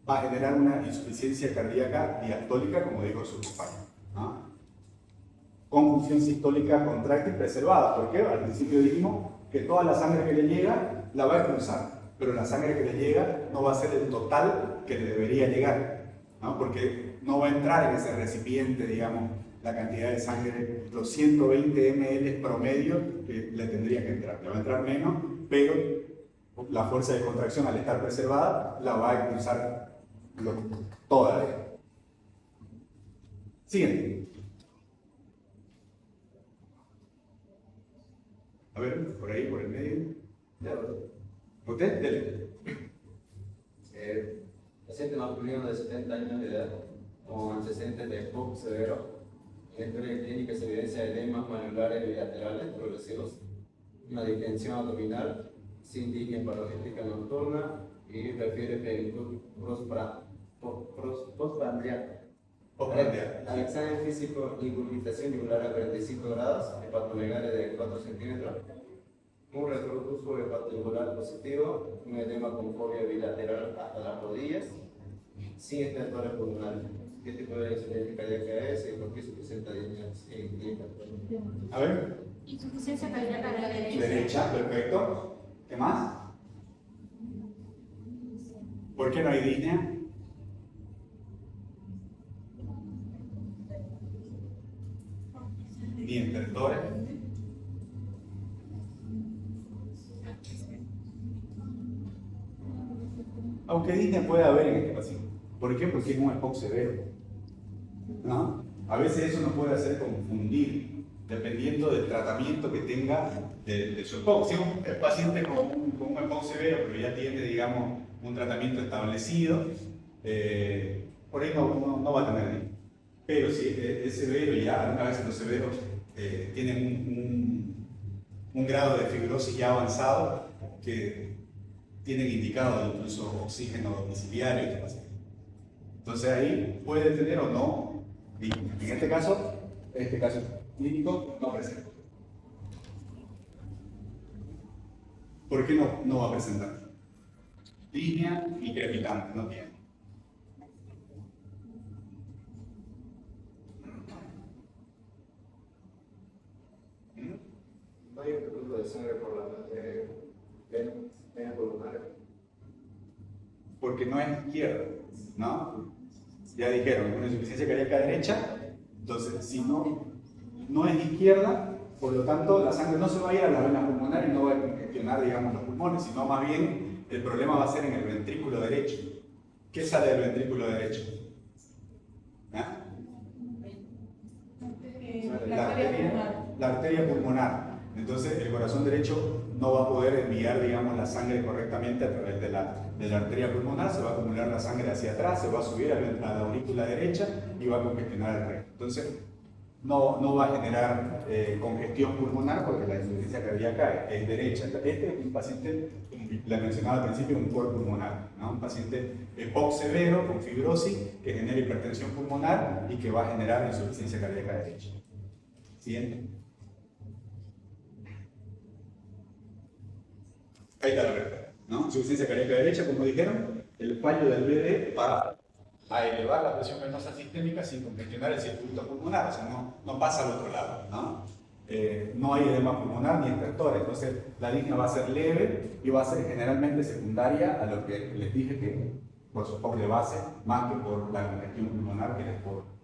va a generar una insuficiencia cardíaca diastólica, como dijo su compañero, ¿no? Con función sistólica contráctil preservada, porque al principio dijimos que toda la sangre que le llega la va a expulsar, pero la sangre que le llega no va a ser el total que le debería llegar, ¿no? Porque no va a entrar en ese recipiente, digamos, la cantidad de sangre, los 120 ml promedio que le tendría que entrar. Le va a entrar menos, pero la fuerza de contracción, al estar preservada, la va a expulsar toda. Siguiente. A ver, por ahí, por el medio. ¿Usted? Dele. Paciente masculino de 70 años de edad, con antecedentes de EPOC severo. En la historia clínica se evidencia edemas manubulares bilaterales progresivos, una distensión abdominal, sin disnea paroxística nocturna y refiere plenitud postprandial. Al examen físico, incurgitación yugular a 45 grados, hepatomegalia de 4 centímetros, un retroducto hepatoingular positivo, un edema con fobia bilateral hasta las rodillas, sin estertores pulmonares. ¿Qué tipo de insuficiencia cardíaca es? ¿Y por qué se presenta A ver. Insuficiencia cardíaca de la derecha. Derecha, perfecto. ¿Qué más? ¿Por qué no hay disnea? Ni estertores. Aunque disnea puede haber en este paciente. ¿Por qué? Porque es un EPOC severo, ¿no? A veces eso nos puede hacer confundir, dependiendo del tratamiento que tenga de su EPOC. Si el paciente con un EPOC severo, pero ya tiene, digamos, un tratamiento establecido, por ahí no va a tener disnea. Pero si es severo, y ya algunas veces los severos tienen un grado de fibrosis ya avanzado, que tienen indicado incluso oxígeno domiciliario este paciente. Entonces ahí puede tener o no, y en este caso clínico no presenta. ¿Por qué no va a presentar? Disnea y crepitante, no tiene. No hay un flujo de sangre por la vena pulmonar. Porque no es izquierda, ¿no? Ya dijeron, es una insuficiencia cardíaca derecha, entonces si no es izquierda, por lo tanto la sangre no se va a ir a la vena pulmonar y no va a congestionar, digamos, los pulmones, sino más bien el problema va a ser en el ventrículo derecho. ¿Qué sale del ventrículo derecho? ¿Ah? La arteria pulmonar. Entonces el corazón derecho no va a poder enviar, digamos, la sangre correctamente a través de la arteria pulmonar, se va a acumular la sangre hacia atrás, se va a subir a la aurícula derecha y va a congestionar el resto. Entonces no va a generar congestión pulmonar porque la insuficiencia cardíaca es derecha. Este es un paciente, le mencionaba al principio, un cor pulmonar, ¿no? Un paciente EPOC severo con fibrosis que genera hipertensión pulmonar y que va a generar insuficiencia cardíaca derecha. Siguiente. Ahí está la respuesta, ¿no? Insuficiencia cardíaca derecha, como dijeron, el fallo del BD va a elevar la presión venosa sistémica sin congestionar el circuito pulmonar, o sea, no pasa al otro lado, ¿no? No hay edema pulmonar ni estertor, entonces la disnea va a ser leve y va a ser generalmente secundaria a lo que les dije que por su de base, más que por la congestión pulmonar que les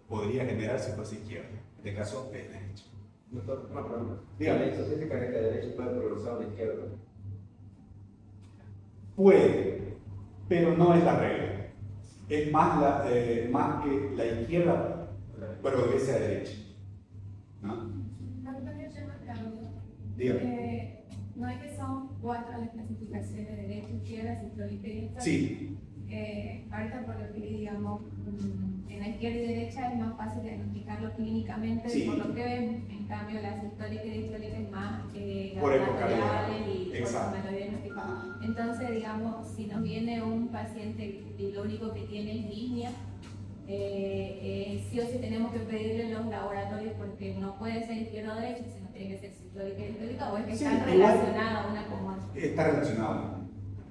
podría generar si fuese izquierda. En este caso es derecha. Doctor, una pregunta. Dígame. ¿La insuficiencia cardíaca derecha puede progresar a la izquierda? Puede, pero no es la regla. Es más, más que la izquierda progrese a derecha, ¿no? Dígame. No es que son 4 las clasificaciones de derecha, izquierda, sistólica y diastólica. Sí. Ahorita por lo que digamos, en la izquierda y derecha es más fácil diagnosticarlo clínicamente, Sí. por lo que vemos. En cambio, la sistólica y diastólica es más Por laterales y por exacto. lo diagnosticado. Entonces, digamos, si nos viene un paciente y lo único que tiene es disnea, sí o sí tenemos que pedirle los laboratorios porque no puede ser izquierda o derecha, sino tiene que ser sistólica y diastólica, o es que Sí, están igual relacionadas una con otra. Está relacionado,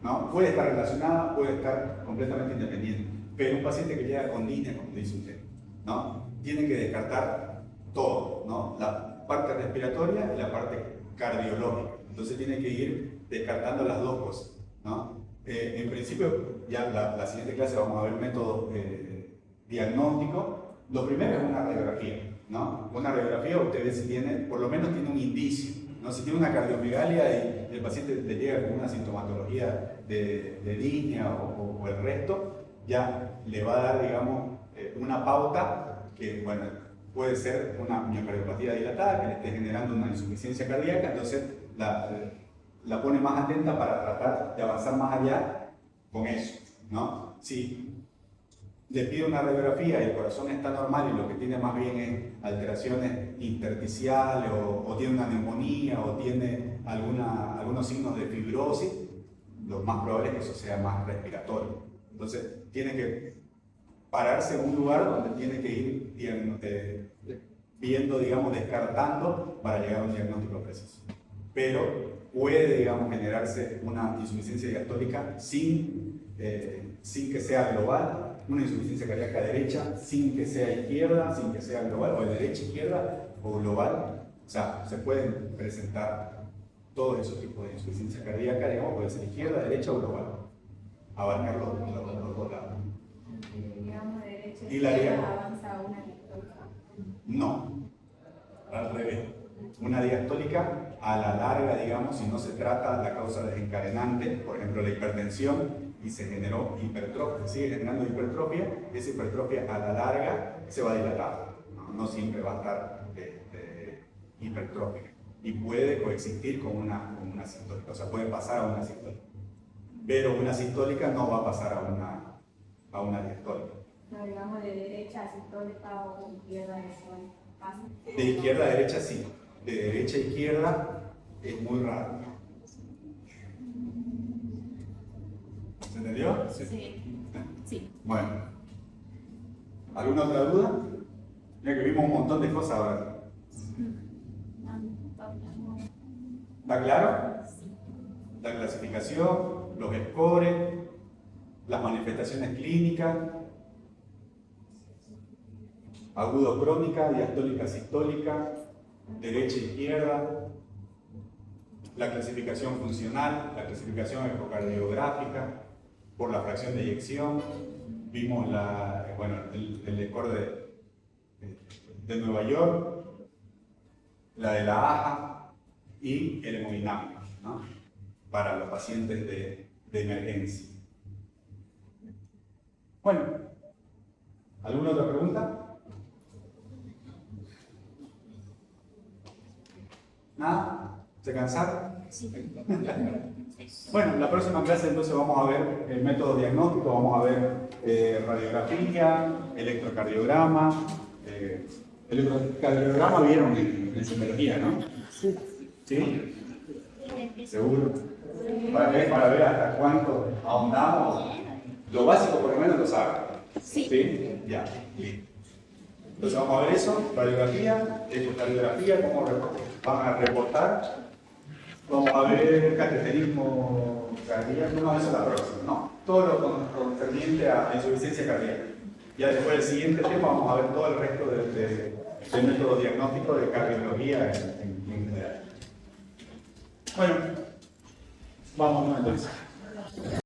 ¿no? Puede estar relacionada, puede estar completamente independiente, pero un paciente que llega con disnea, como dice usted, ¿no? Tiene que descartar todo, ¿no? La parte respiratoria y la parte cardiológica, entonces tiene que ir descartando las dos cosas, ¿no? En principio, ya la siguiente clase vamos a ver métodos diagnósticos. Lo primero es una radiografía, ¿no? Una radiografía usted ve si tiene, por lo menos tiene un indicio, ¿no? Si tiene una cardiomegalia y el paciente le llega con una sintomatología de disnea o el resto, ya le va a dar, digamos, una pauta que, bueno, puede ser una miocardiopatía dilatada que le esté generando una insuficiencia cardíaca, entonces la pone más atenta para tratar de avanzar más allá con eso, ¿no? Si le pide una radiografía y el corazón está normal y lo que tiene más bien es alteraciones intersticiales o tiene una neumonía o tiene algunos signos de fibrosis, lo más probable es que eso sea más respiratorio. Entonces tiene que pararse en un lugar donde tiene que ir viendo, digamos, descartando para llegar a un diagnóstico preciso. Pero puede, digamos, generarse una insuficiencia diastólica sin que sea global, una insuficiencia cardíaca derecha sin que sea izquierda, sin que sea global, o de derecha, izquierda o global. O sea, se pueden presentar todos esos tipos de insuficiencia cardíaca, digamos, puede ser izquierda, derecha o global. Abarcar los dos lados. Digamos, de derecha ¿Y la diástole? avanza a una diastólica. No, al revés. Una diastólica a la larga, digamos, si no se trata la causa desencadenante, por ejemplo la hipertensión, y se generó hipertrofia, sigue generando hipertrofia, esa hipertrofia a la larga se va a dilatar, no siempre va a estar hipertrófica y puede coexistir con una sistólica, o sea, puede pasar a una sistólica, pero una sistólica no va a pasar a una diastólica. No, digamos, de derecha a sistólica o izquierda a diastólica. ¿Pasa? De izquierda a derecha sí, de derecha a izquierda es muy raro. ¿Se entendió? Sí. Bueno. ¿Alguna otra duda? Ya que vimos un montón de cosas ahora. ¿Está claro? La clasificación, los scores, las manifestaciones clínicas, agudo crónica, diastólica sistólica, derecha izquierda, la clasificación funcional, la clasificación ecocardiográfica, por la fracción de eyección, vimos el score de Nueva York, la de la AJA y el hemodinámico, ¿no? Para los pacientes de emergencia. Bueno, ¿alguna otra pregunta? ¿Nada? ¿Se cansaron? Sí. Bueno, en la próxima clase entonces vamos a ver el método diagnóstico, vamos a ver radiografía, electrocardiograma. Electrocardiograma vieron en psicología, ¿no? Sí. ¿Sí? ¿Seguro? Para ver hasta cuánto ahondamos. Lo básico por lo menos lo saben. Sí. ¿Sí? Ya, listo. Entonces vamos a ver eso, radiografía, ecocardiografía, cómo van a reportar. Vamos a ver cateterismo cardíaco, no, eso es la próxima, no. Todo lo concerniente a insuficiencia cardíaca. Ya después del siguiente tema vamos a ver todo el resto de métodos diagnósticos de cardiología en general. Bueno, vamos entonces.